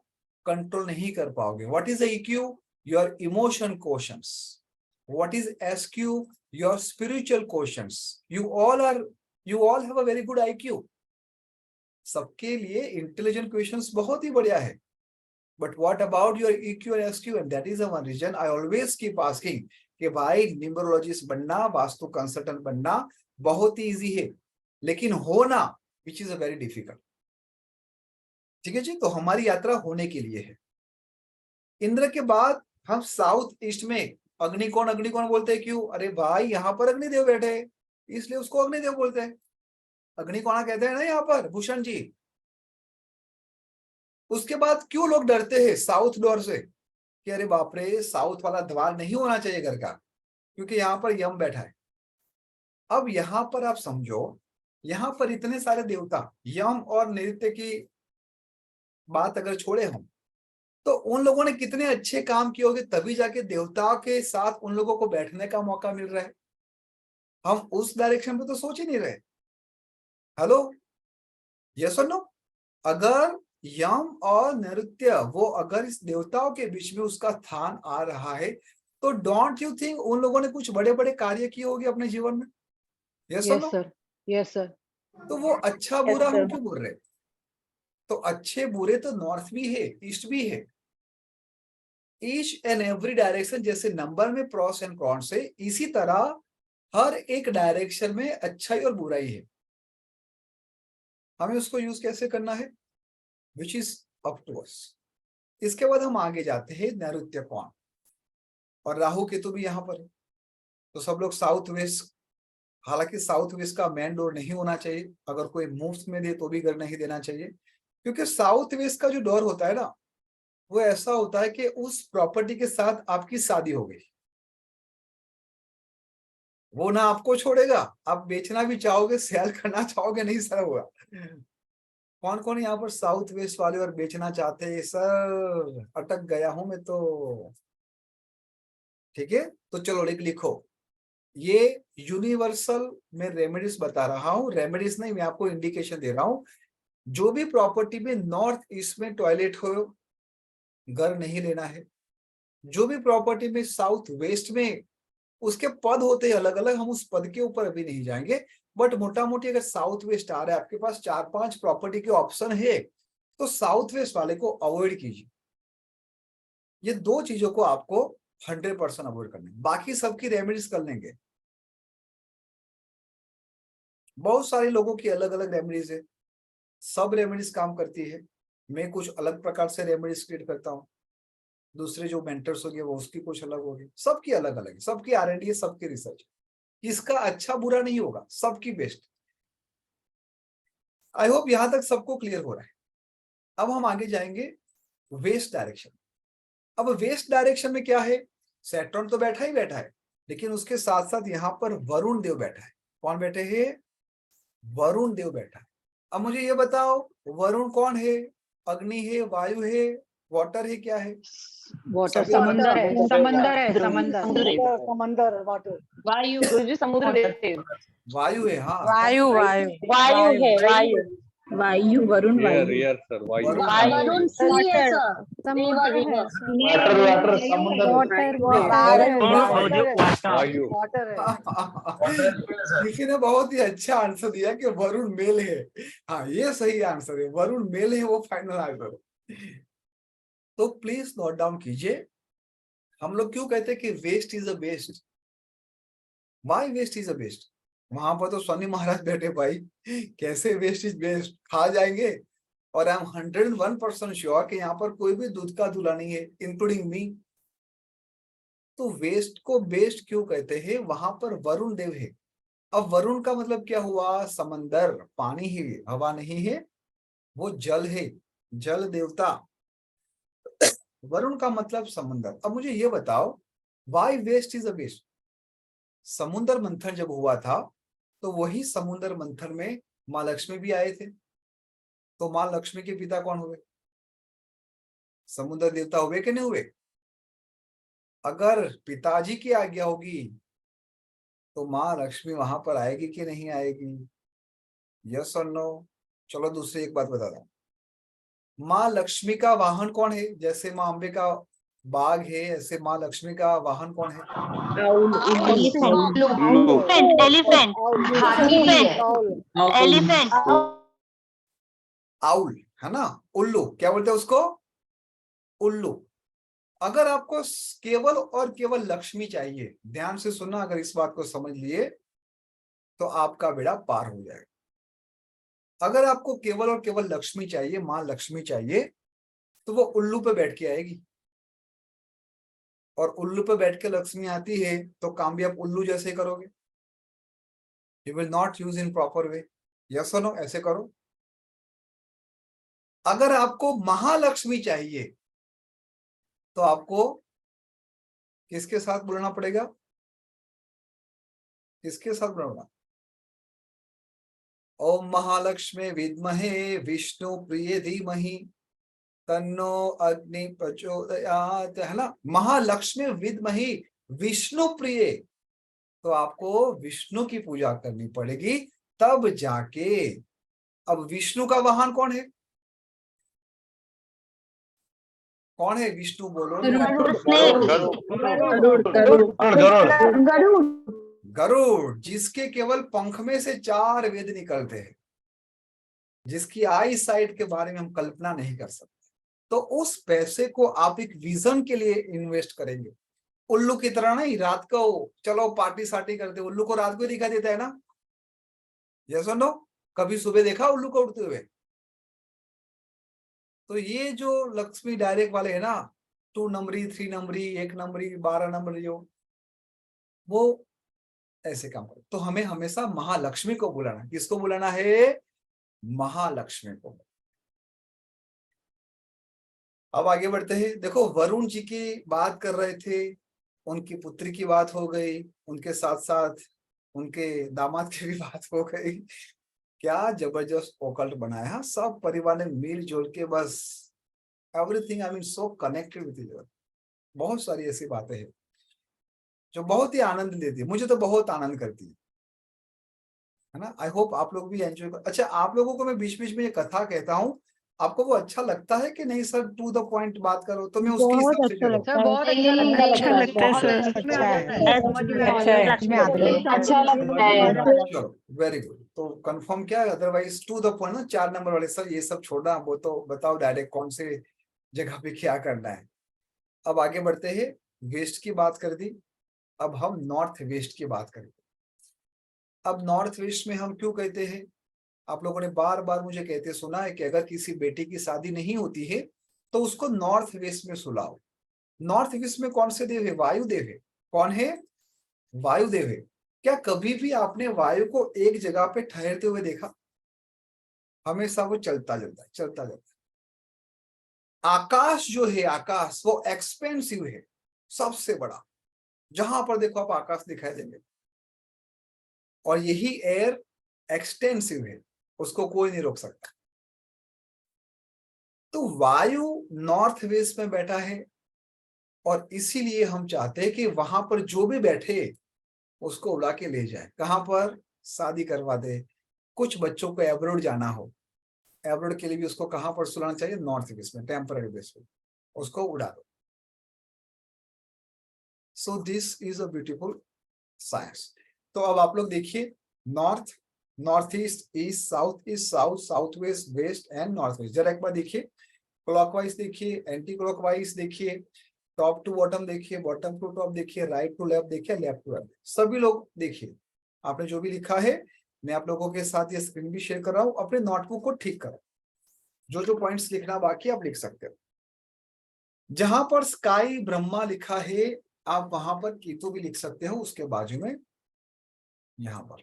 कंट्रोल नहीं कर पाओगे। What is EQ? Your emotion questions. What is SQ? Your spiritual questions. You all have a very good IQ। सबके लिए इंटेलिजेंट क्वेश्चंस बहुत ही बढ़िया है, but what about your EQ and SQ? And that is the one reason I always keep asking कि भाई numerologist बनना, vastu consultant बनना बहुत ही इजी है, लेकिन होना which is a very difficult. ठीक है जी, तो हमारी यात्रा होने के लिए है। इंद्र के बाद हम साउथ ईस्ट में अग्निकोण बोलते हैं। क्यों? अरे भाई यहाँ पर अग्निदेव बैठे हैं, इसलिए उसको अग्निदेव बोलते हैं। अग्निकोणा कहते हैं ना यहाँ पर, भूषण जी। उसके बाद क्यों लोग डरते हैं साउथ डोर से कि अरे बाप रे, साउथ वाला द्वार नहीं होना चाहिए घर का, क्योंकि यहाँ पर यम बैठा है। अब यहाँ पर आप समझो, यहाँ पर इतने सारे देवता, यम और नृत्य की बात अगर छोड़े हम, तो उन लोगों ने कितने अच्छे काम किए होंगे, तभी जाके देवताओं के साथ उन लोगों को बैठने का मौका मिल रहा है। हम उस डायरेक्शन पे तो सोच ही नहीं रहे। हेलो, यस और नो? अगर यम और नृत्य वो अगर इस देवताओं के बीच में उसका स्थान आ रहा है, तो डोंट यू थिंक उन लोगों ने कुछ बड़े बड़े कार्य किए होंगे अपने जीवन में? यस और नो? Sir, yes sir. तो वो अच्छा बुरा हम क्यों बोल रहे? तो अच्छे बुरे तो नॉर्थ भी है, ईस्ट भी है। ईच एंड एवरी डायरेक्शन, जैसे नंबर में प्रॉस एंड कॉन्स है, इसी तरह हर एक डायरेक्शन में अच्छाई और बुराई है। हमें उसको यूज कैसे करना है, which is up to us. इसके बाद हम आगे जाते हैं नैऋत्य कोण, और राहु केतु भी यहाँ पर है। तो सब लोग साउथ वेस्ट, हालांकि साउथ वेस्ट का मेन डोर नहीं होना चाहिए, अगर कोई मुफ्त में दे तो भी घर नहीं देना चाहिए, क्योंकि साउथ वेस्ट का जो डोर होता है ना, वो ऐसा होता है कि उस प्रॉपर्टी के साथ आपकी शादी हो गई, वो ना आपको छोड़ेगा, आप बेचना भी चाहोगे, सेल करना चाहोगे, नहीं सर होगा। कौन कौन यहाँ पर साउथ वेस्ट वाले और बेचना चाहते हैं? सर अटक गया हूं मैं तो। ठीक है, तो चलो लिखो। ये यूनिवर्सल में रेमेडीज बता रहा हूं, रेमेडीज नहीं, मैं आपको इंडिकेशन दे रहा हूं। जो भी प्रॉपर्टी में नॉर्थ ईस्ट में टॉयलेट हो, घर नहीं लेना है। जो भी प्रॉपर्टी में साउथ वेस्ट में, उसके पद होते हैं अलग अलग, हम उस पद के ऊपर अभी नहीं जाएंगे, बट मोटा मोटी अगर साउथ वेस्ट आ रहा है, आपके पास 4-5 प्रॉपर्टी के ऑप्शन है, तो साउथ वेस्ट वाले को अवॉइड कीजिए। ये दो चीजों को आपको 100% अवॉइड करना है, बाकी सबकी रेमेडीज कर लेंगे। बहुत सारे लोगों की अलग अलग रेमेडीज है, सब रेमेडीज काम करती है। मैं कुछ अलग प्रकार से रेमेडीज क्रिएट करता हूँ, दूसरे जो मेंटर्स हो गए वो उसकी कुछ अलग होगी, सबकी अलग अलग है, सबकी R&D है, सबकी रिसर्च। इसका अच्छा बुरा नहीं होगा, सबकी बेस्ट। आई होप यहां तक सबको क्लियर हो रहा है। अब हम आगे जाएंगे वेस्ट डायरेक्शन। अब वेस्ट डायरेक्शन में क्या है? सैटर्न तो बैठा ही बैठा है, लेकिन उसके साथ साथ यहाँ पर वरुण देव बैठा है। कौन बैठे हैं? वरुण देव बैठा है। अब मुझे ये बताओ, वरुण कौन है? अग्नि है, वायु है, वाटर है, क्या है? वाटर, सभी समंदर है, वाटर। समंदर है, समंदर। समंदर वाटर। वायु गुरुजी समुद्र देव। वायु है, हाँ। वायु वायु वायु है, वायु वायु वरुण वायु रियर सर वायु वरुण वरुण सी है सर। समुद्र रिवर है, रिवर वाटर समुद्र, वायु वाटर है। किसी ने बहुत ही अच्छा आंसर दिया कि वरुण मेल है। हाँ, ये सही आंसर है, वरुण मेल है, वो फाइनल आंसर। तो प्लीज नोट डाउन कीजिए। हम लोग क्यों कहते हैं कि west is a best? Why west is a best? वहां पर तो शनि महाराज बैठे भाई, कैसे वेस्ट इज बेस्ट? खा जाएंगे। और आई एम 101% श्योर कि यहाँ पर कोई भी दूध का दूल्हा नहीं है, इंक्लूडिंग मी। तो वेस्ट को बेस्ट क्यों कहते हैं? वहां पर वरुण देव है। अब वरुण का मतलब क्या हुआ? समंदर, पानी ही, हवा नहीं है। वो जल है, जल देवता। वरुण का मतलब समुद्र। अब मुझे ये बताओ, why west is a west? समुद्र मंथन जब हुआ था तो वही समुद्र मंथन में माँ लक्ष्मी भी आए थे। तो माँ लक्ष्मी के पिता कौन हुए? समुद्र देवता हुए कि नहीं हुए? अगर पिताजी की आज्ञा होगी तो माँ लक्ष्मी वहां पर आएगी कि नहीं आएगी? यस और नो? चलो दूसरी एक बात बता दो, माँ लक्ष्मी का वाहन कौन है? जैसे माँ अम्बे का बाघ है, ऐसे माँ लक्ष्मी का वाहन कौन है? एलिफेंट हाथी है, एलिफेंट आउल, है ना? उल्लू, क्या बोलते हैं उसको? उल्लू। अगर आपको केवल और केवल लक्ष्मी चाहिए, ध्यान से सुनना, अगर इस बात को समझ लिए तो आपका बेड़ा पार हो जाएगा। अगर आपको केवल और केवल लक्ष्मी चाहिए, माँ लक्ष्मी चाहिए, तो वो उल्लू पे बैठ के आएगी। और उल्लू पे बैठ के लक्ष्मी आती है तो काम भी आप उल्लू जैसे करोगे। You will not use in proper way. Yes और नो? ऐसे करो। अगर आपको महालक्ष्मी चाहिए तो आपको किसके साथ बोलना पड़ेगा? किसके साथ बोलना? ओम महालक्ष्मी विद्महे विष्णु प्रिय धीमहि तन्नो अग्नि प्रचोदयात्, है ना? महालक्ष्मी विद्महि विष्णु प्रिय, तो आपको विष्णु की पूजा करनी पड़ेगी तब जाके। अब विष्णु का वाहन कौन है? कौन है विष्णु? बोलो। गरुड़, जिसके केवल पंख में से 4 वेद निकलते हैं, जिसकी आई साइट के बारे में हम कल्पना नहीं कर सकते। तो उस पैसे को आप एक विजन के लिए इन्वेस्ट करेंगे। उल्लू की तरह नहीं, रात को चलो पार्टी सार्टी करते, उल्लू को रात को दिखा देता है ना? जैसा नो, कभी सुबह देखा उल्लू को उड़ते हुए? तो ये जो लक्ष्मी डायरेक्ट वाले है ना, 2 नंबरी, 3 नंबरी, 1 नंबरी, 12 नंबरी, जो वो ऐसे काम करे। तो हमें हमेशा महालक्ष्मी को बुलाना। किसको बुलाना है? महालक्ष्मी को। अब आगे बढ़ते हैं। देखो, वरुण जी की बात कर रहे थे, उनकी पुत्री की बात हो गई, उनके साथ साथ उनके दामाद की भी बात हो गई। क्या जबरदस्त ओकल्ट बनाया है। सब परिवार ने मिलजुल के, बस everything, I mean so connected with each other. बहुत सारी ऐसी बातें हैं जो बहुत ही आनंद देती है। मुझे तो बहुत आनंद करती है ना? आई होप आप लोग भी एंजॉय कर। अच्छा, आप लोगों को मैं बीच बीच में ये कथा कहता हूँ, आपको वो अच्छा लगता है कि नहीं? सर टू द पॉइंट बात करो तो मैं उसके हिसाब से करूँ। सर बहुत अच्छा लगता है अच्छा लगता है। चलो, वेरी गुड। तो कंफर्म क्या है? अदरवाइज टू द पॉइंट ना, 4 नंबर वाले सर ये सब छोड़ना, वो तो बताओ डायरेक्ट कौन से जगह पे क्या करना है। अब आगे बढ़ते हैं। वेस्ट की बात कर दी, अब हम नॉर्थ वेस्ट की बात करेंगे। अब नॉर्थ वेस्ट में हम क्यों कहते हैं? आप लोगों ने बार बार मुझे कहते सुना है कि अगर किसी बेटी की शादी नहीं होती है तो उसको नॉर्थ वेस्ट में सुलाओ। नॉर्थ वेस्ट में कौन से देव है? वायुदेव है। कौन है? वायुदेव है। क्या कभी भी आपने वायु को एक जगह पे ठहरते हुए देखा? हमेशा वो चलता जाता है, चलता जाता है। आकाश जो है, आकाश वो एक्सपेंसिव है, सबसे बड़ा। जहां पर देखो आप आकाश दिखाई देंगे। और यही एयर एक्सटेंसिव है, उसको कोई नहीं रोक सकता। तो वायु नॉर्थ वेस्ट में बैठा है और इसीलिए हम चाहते हैं कि वहां पर जो भी बैठे उसको उड़ा के ले जाए। कहां पर? शादी करवा दे। कुछ बच्चों को एब्रोड जाना हो, एब्रोड के लिए भी उसको कहां पर सुलाना चाहिए? नॉर्थ वेस्ट में, टेम्पररी बेस पे उसको उड़ा दो। So this is a beautiful science. तो अब आप लोग देखिए, north, north east, east, south, south west, west and north west. जरा एक बार देखिए, क्लॉकवाइज देखिए, एंटी क्लॉकवाइज देखिए, टॉप टू बॉटम देखिए, बॉटम टू टॉप देखिए, राइट टू लेफ्ट देखिए, लेफ्ट टू राइट। सभी लोग देखिए, आपने जो भी लिखा है मैं आप लोगों के साथ ये स्क्रीन भी शेयर कर रहा हूँ। अपने नोटबुक को ठीक करो, जो जो पॉइंट्स लिखना बाकी आप लिख सकते हो। जहां पर स्काई ब्रह्मा लिखा है आप वहां पर कीटू भी लिख सकते हो, उसके बाजू में यहां पर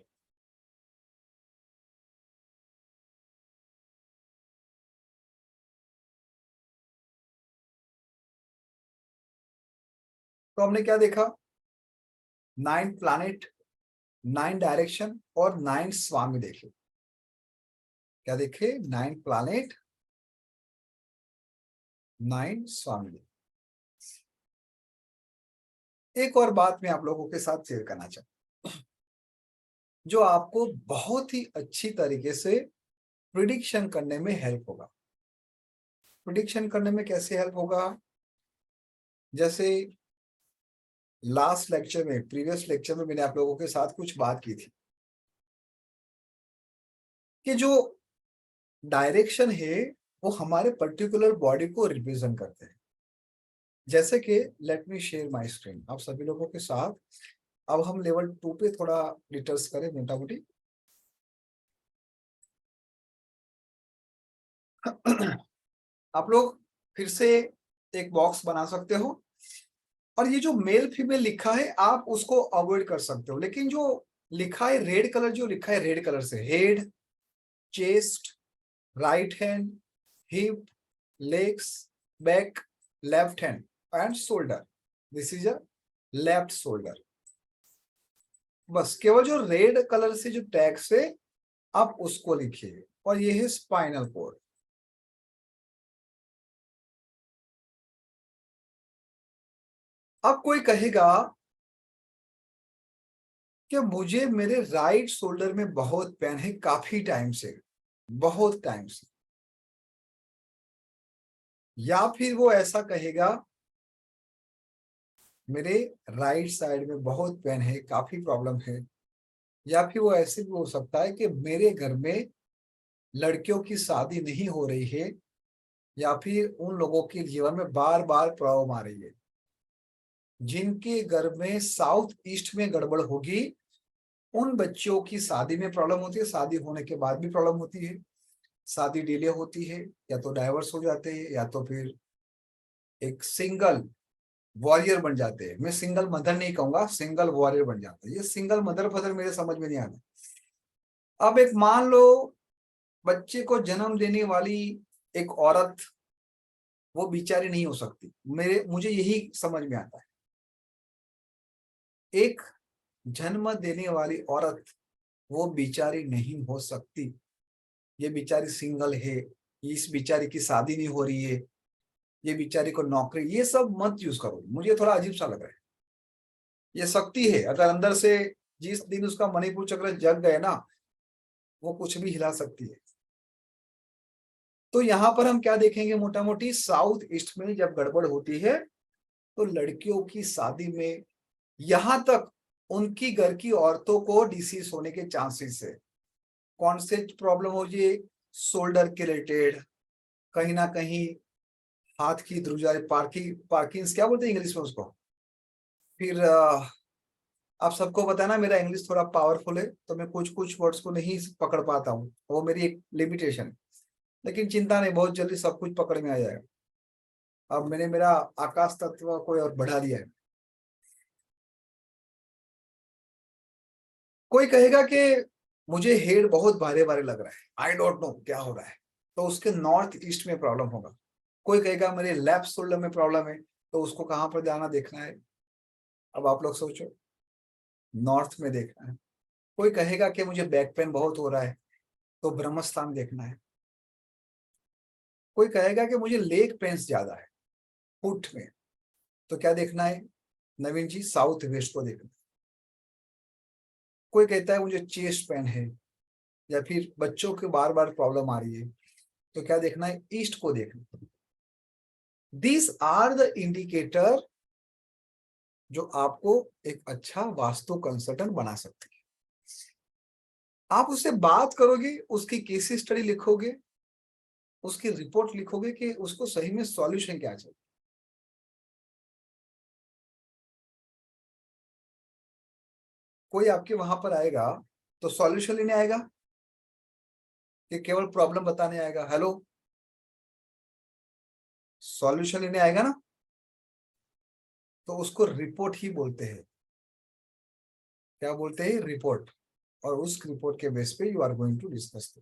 तो हमने क्या देखा, 9 प्लैनेट, 9 डायरेक्शन और 9 स्वामी देखे। क्या देखे? 9 प्लैनेट, 9 स्वामी। एक और बात मैं आप लोगों के साथ शेयर करना चाहता हूं, जो आपको बहुत ही अच्छी तरीके से प्रिडिक्शन करने में हेल्प होगा। प्रिडिक्शन करने में कैसे हेल्प होगा? जैसे लास्ट लेक्चर में, प्रीवियस लेक्चर में मैंने आप लोगों के साथ कुछ बात की थी कि जो डायरेक्शन है वो हमारे पर्टिकुलर बॉडी को रिप्रेजेंट करते हैं। जैसे कि let me share my screen आप सभी लोगों के साथ। अब हम लेवल 2 पे थोड़ा डिटेल्स करें मोटा मोटी। आप लोग फिर से एक बॉक्स बना सकते हो और ये जो मेल फीमेल लिखा है आप उसको अवॉइड कर सकते हो, लेकिन जो लिखा है रेड कलर, जो लिखा है रेड कलर से, head, chest, right hand, hip, legs, back, left hand and shoulder, this is a left shoulder. बस केवल जो रेड कलर से जो टैग्स है आप उसको लिखिए, और ये है स्पाइनल कोड। अब कोई कहेगा कि मुझे मेरे राइट शोल्डर में बहुत पेन है काफी टाइम से, बहुत टाइम से, या फिर वो ऐसा कहेगा मेरे राइट साइड में बहुत पेन है, काफी प्रॉब्लम है, या फिर वो ऐसे भी हो सकता है कि मेरे घर में लड़कियों की शादी नहीं हो रही है, या फिर उन लोगों के जीवन में बार बार प्रॉब्लम आ रही है। जिनके घर में साउथ ईस्ट में गड़बड़ होगी उन बच्चों की शादी में प्रॉब्लम होती है, शादी होने के बाद भी प्रॉब्लम होती है, शादी डिले होती है, या तो डाइवर्स हो जाते हैं, या तो फिर एक सिंगल वॉरियर बन जाते हैं। मैं सिंगल मदर नहीं कहूंगा, सिंगल वॉरियर बन जाते हैं। ये सिंगल मदर फदर मेरे समझ में नहीं आता। अब एक मान लो बच्चे को जन्म देने वाली एक औरत, वो बेचारी नहीं हो सकती, मुझे यही समझ में आता है। एक जन्म देने वाली औरत वो बेचारी नहीं हो सकती, ये बेचारी सिंगल है, इस बेचारी की शादी नहीं हो रही है, ये बेचारी को नौकरी, ये सब मत यूज करो, मुझे थोड़ा अजीब सा लग रहा है। ये शक्ति है, अगर अंदर से जिस दिन उसका मणिपुर चक्र जग गए ना, वो कुछ भी हिला सकती है। तो यहाँ पर हम क्या देखेंगे, मोटा मोटी साउथ ईस्ट में जब गड़बड़ होती है तो लड़कियों की शादी में, यहां तक उनकी घर की औरतों को डिसीज होने के चांसेस है। कौन से प्रॉब्लम हो, ये शोल्डर के रिलेटेड, कहीं ना कहीं हाथ की ध्रुजा, पार्किंस क्या बोलते हैं इंग्लिश में उसको। फिर आप सबको पता है ना मेरा इंग्लिश थोड़ा पावरफुल है, तो मैं कुछ कुछ वर्ड्स को नहीं पकड़ पाता हूँ, वो मेरी एक लिमिटेशन है, लेकिन चिंता नहीं, बहुत जल्दी सब कुछ पकड़ में आ जाएगा। अब मैंने मेरा आकाश तत्व को और बढ़ा दिया है। कोई कहेगा कि मुझे हेड बहुत भारे भारे लग रहा है, आई डोंट नो क्या हो रहा है, तो उसके नॉर्थ ईस्ट में प्रॉब्लम होगा। कोई कहेगा मेरे लेफ्ट शोल्डर में प्रॉब्लम है, तो उसको कहाँ पर जाना देखना है। अब आप लोग सोचो, नॉर्थ में देखना है। कोई कहेगा कि मुझे बैक पेन बहुत हो रहा है, तो ब्रह्मस्थान देखना है। कोई कहेगा कि मुझे लेग पेन्स ज्यादा है फुट में, तो क्या देखना है नवीन जी, साउथ वेस्ट को देखना है। कोई कहता है मुझे चेस्ट पेन है, या फिर बच्चों के बार बार प्रॉब्लम आ रही है, तो क्या देखना है, ईस्ट को देखना। दिस आर द इंडिकेटर जो आपको एक अच्छा वास्तु कंसल्टेंट बना सकते हैं। आप उससे बात करोगे, उसकी केस स्टडी लिखोगे, उसकी रिपोर्ट लिखोगे कि उसको सही में सॉल्यूशन क्या चाहिए। कोई आपके वहां पर आएगा तो सॉल्यूशन लेने आएगा कि केवल प्रॉब्लम बताने आएगा। हेलो, सॉल्यूशन लेने आएगा ना, तो उसको रिपोर्ट ही बोलते हैं। क्या बोलते हैं, रिपोर्ट। और उस रिपोर्ट के बेस पे you are going to discuss.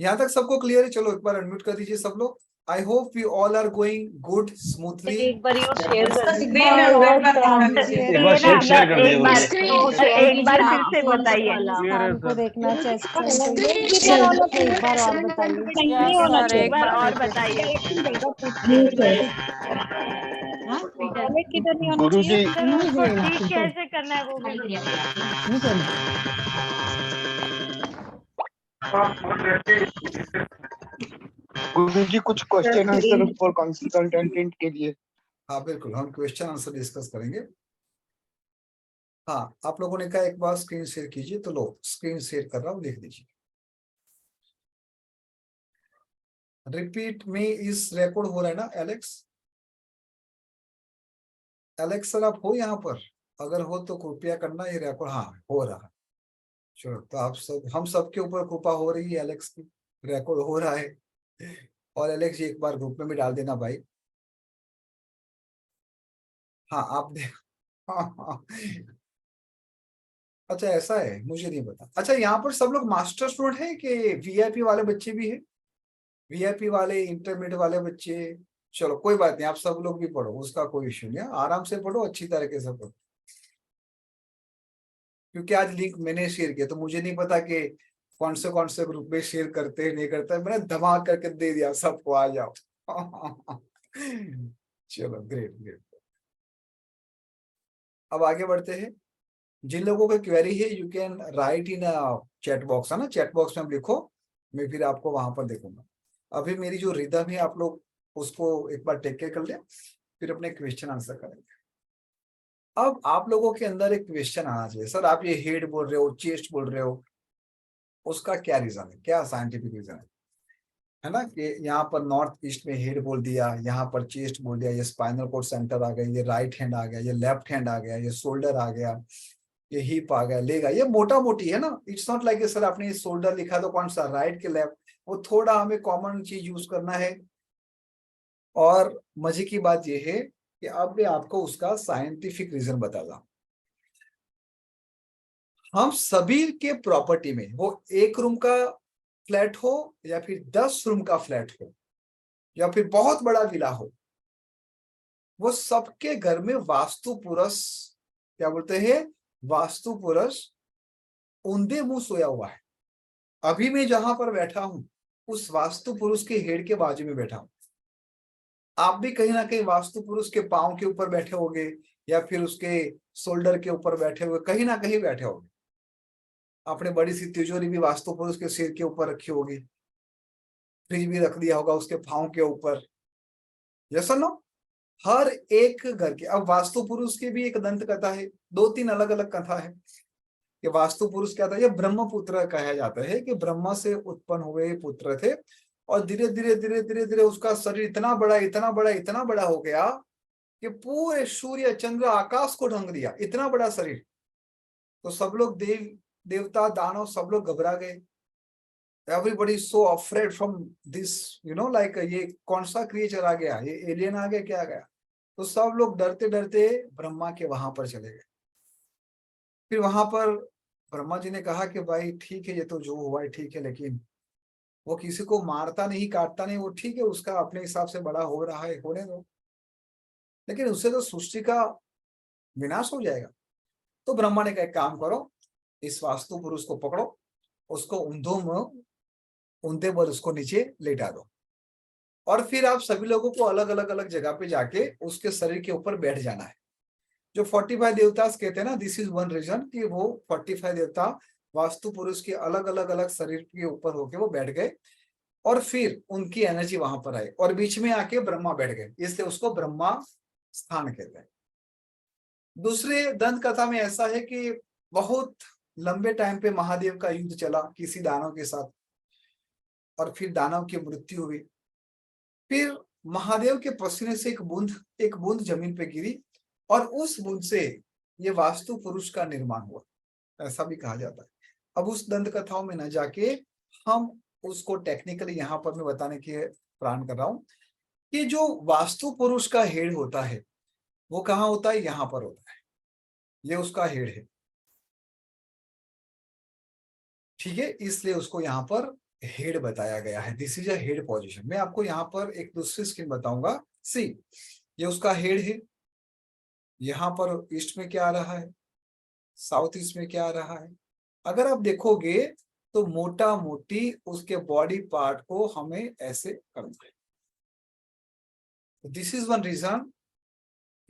यहां तक सबको क्लियर है? चलो एक बार अनम्यूट कर दीजिए सब लोग। I hope we all are going good, smoothly. एक बार यो शेयर कर दीजिए एक बार शेयर कर एक बार दीजिए एक बार फिर से बताइए शाम को देखना चेस्ट एक बार और बताइए नहीं होना चाहिए एक बार और बताइए किधर नहीं होना गुरुजी ठीक कैसे करना है वो भी गुरुजी कुछ क्वेश्चन आंसर फॉर कंटेंट के लिए। हाँ बिल्कुल, हम क्वेश्चन आंसर डिस्कस करेंगे। हाँ, आप लोगों ने कहा एक बार स्क्रीन शेयर कीजिए, तो लो स्क्रीन शेयर कर रहा हूँ, लिख दीजिए। रिपीट में इस रिकॉर्ड हो रहा है ना एलेक्स? एलेक्स सर आप हो यहाँ पर? अगर हो तो कृपया करना, ये रिकॉर्ड हाँ हो रहा है। चलो, तो आप सब, हम सबके ऊपर कृपा हो रही है, एलेक्स की रिकॉर्ड हो रहा है। और एलेक्स ये एक बार ग्रुप में भी डाल देना भाई। हाँ आप देख हाँ। अच्छा ऐसा है, मुझे नहीं पता। अच्छा, यहाँ पर सब लोग मास्टर स्टूडेंट हैं कि वीआईपी वाले बच्चे भी हैं? वीआईपी वाले, इंटरमीडिएट वाले बच्चे, चलो कोई बात नहीं, आप सब लोग भी पढ़ो, उसका कोई इश्यू नहीं है, आराम से पढ़ो, अच्छी तरीके से पढ़ो। क्योंकि आज लिंक मैंने शेयर किया, तो मुझे नहीं पता कि कौन से ग्रुप में शेयर करते हैं नहीं करते, मैंने धमाका करके दे दिया सबको, आ जाओ। चलो ग्रेट ग्रेट। अब आगे बढ़ते हैं। जिन लोगों को क्वेरी है you can write in chat box, है ना, चैट बॉक्स में आप लिखो, मैं फिर आपको वहां पर देखूंगा। अभी मेरी जो रिदम है आप लोग उसको एक बार टेक केयर कर लें, फिर अपने क्वेश्चन आंसर करेंगे। अब आप लोगों के अंदर एक क्वेश्चन आना चाहिए, सर आप ये हेड बोल रहे हो, चेस्ट बोल रहे हो, उसका क्या रीजन है, क्या साइंटिफिक रीजन है ना? कि यहाँ पर नॉर्थ ईस्ट में हेड बोल दिया, यहाँ पर चेस्ट बोल दिया, ये स्पाइनल कोड सेंटर आ गया, ये राइट हैंड आ गया, ये लेफ्ट हैंड आ गया, ये शोल्डर आ गया, ये हिप आ गया, लेग आ, ये मोटा मोटी है ना। इट्स नॉट लाइक सर आपने शोल्डर लिखा तो कौन सा राइट के लेफ्ट, वो थोड़ा हमें कॉमन चीज यूज करना है। और मजे की बात ये है कि अब मैं आपको उसका साइंटिफिक रीजन बताता। हम सभी के प्रॉपर्टी में, वो एक रूम का फ्लैट हो या फिर 10 रूम का फ्लैट हो या फिर बहुत बड़ा विला हो, वो सबके घर में वास्तु पुरुष, क्या बोलते हैं, वास्तु पुरुष औंधे मुंह सोया हुआ है। अभी मैं जहां पर बैठा हूं उस वास्तु पुरुष के हेड के बाजू में बैठा हूं। आप भी कहीं ना कहीं वास्तु पुरुष के पांव के ऊपर बैठे होंगे या फिर उसके शोल्डर के ऊपर बैठे हुए, कहीं ना कहीं बैठे होंगे। आपने बड़ी सी तिजोरी भी वास्तु पुरुष के सिर के ऊपर रखी होगी, फ्रिज भी रख दिया होगा उसके पांव के ऊपर, यस और नो? हर एक घर के, अब वास्तु पुरुष की भी एक दंत कथा है, 2-3 अलग अलग कथा है कि वास्तु पुरुष क्या था। ये ब्रह्मपुत्र कहा जाता है कि ब्रह्मा से उत्पन्न हुए पुत्र थे, और धीरे धीरे धीरे धीरे धीरे उसका शरीर इतना बड़ा इतना बड़ा इतना बड़ा हो गया कि पूरे सूर्य चंद्र आकाश को ढंक दिया, इतना बड़ा शरीर। तो सब लोग देवता दानव सब लोग घबरा गए। Everybody so afraid from this, you know, like ये कौन सा क्रिएचर आ गया, ये एलियन आ गया, क्या आ गया। तो सब लोग डरते डरते ब्रह्मा के वहां पर चले गए। फिर वहां पर ब्रह्मा जी ने कहा कि भाई ठीक है, ये तो जो हुआ है ठीक है, लेकिन वो किसी को मारता नहीं काटता नहीं, वो ठीक है, उसका अपने हिसाब से बड़ा हो रहा है, होने दो, लेकिन उससे तो सृष्टि का विनाश हो जाएगा। तो ब्रह्मा ने कहा एक काम करो, इस वास्तु पुरुष को पकड़ो, उसको ऊंधे बल उसको नीचे लेटा दो, और फिर आप सभी लोगों को अलग अलग अलग जगह पे जाके उसके शरीर के ऊपर बैठ जाना है। जो 45 देवता कहते हैं ना, दिस इज वन रीजन कि वो 45 देवता वास्तु पुरुष के अलग अलग अलग शरीर के ऊपर होके वो बैठ गए, और फिर उनकी एनर्जी वहां पर आई और बीच में आके ब्रह्मा बैठ गए, इसलिए उसको ब्रह्मा स्थान कहते हैं। दूसरे दंत कथा में ऐसा है कि बहुत लंबे टाइम पे महादेव का युद्ध चला किसी दानव के साथ, और फिर दानव की मृत्यु हुई। फिर महादेव के पसीने से एक बूंद जमीन पे गिरी, और उस बूंद से ये वास्तु पुरुष का निर्माण हुआ, ऐसा भी कहा जाता है। अब उस दंत कथाओं में न जाके हम उसको टेक्निकली यहाँ पर मैं बताने के प्राण कर रहा हूं कि जो वास्तु पुरुष का हेड होता है वो कहाँ होता है, यहाँ पर होता है, ये उसका हेड है, ठीक है, इसलिए उसको यहाँ पर हेड बताया गया है। This is a head position. मैं आपको यहाँ पर एक दूसरी स्कीम बताऊंगा। सी, ये उसका हेड है। यहाँ पर ईस्ट में क्या आ रहा है, साउथ ईस्ट में क्या आ रहा है। अगर आप देखोगे तो मोटा मोटी उसके बॉडी पार्ट को हमें ऐसे करना है। दिस इज वन रीजन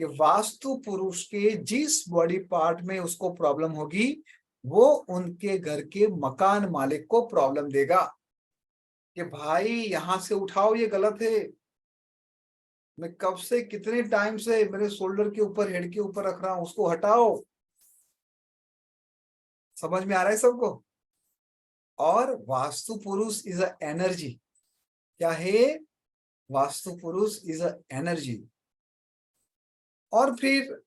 कि वास्तु पुरुष के जिस बॉडी पार्ट में उसको प्रॉब्लम होगी वो उनके घर के मकान मालिक को प्रॉब्लम देगा कि भाई यहां से उठाओ, ये गलत है। मैं कब से कितने टाइम से मेरे शोल्डर के ऊपर, हेड के ऊपर रख रहा हूं, उसको हटाओ। समझ में आ रहा है सबको? और वास्तु पुरुष इज अ एनर्जी। क्या है? वास्तु पुरुष इज अ एनर्जी। और फिर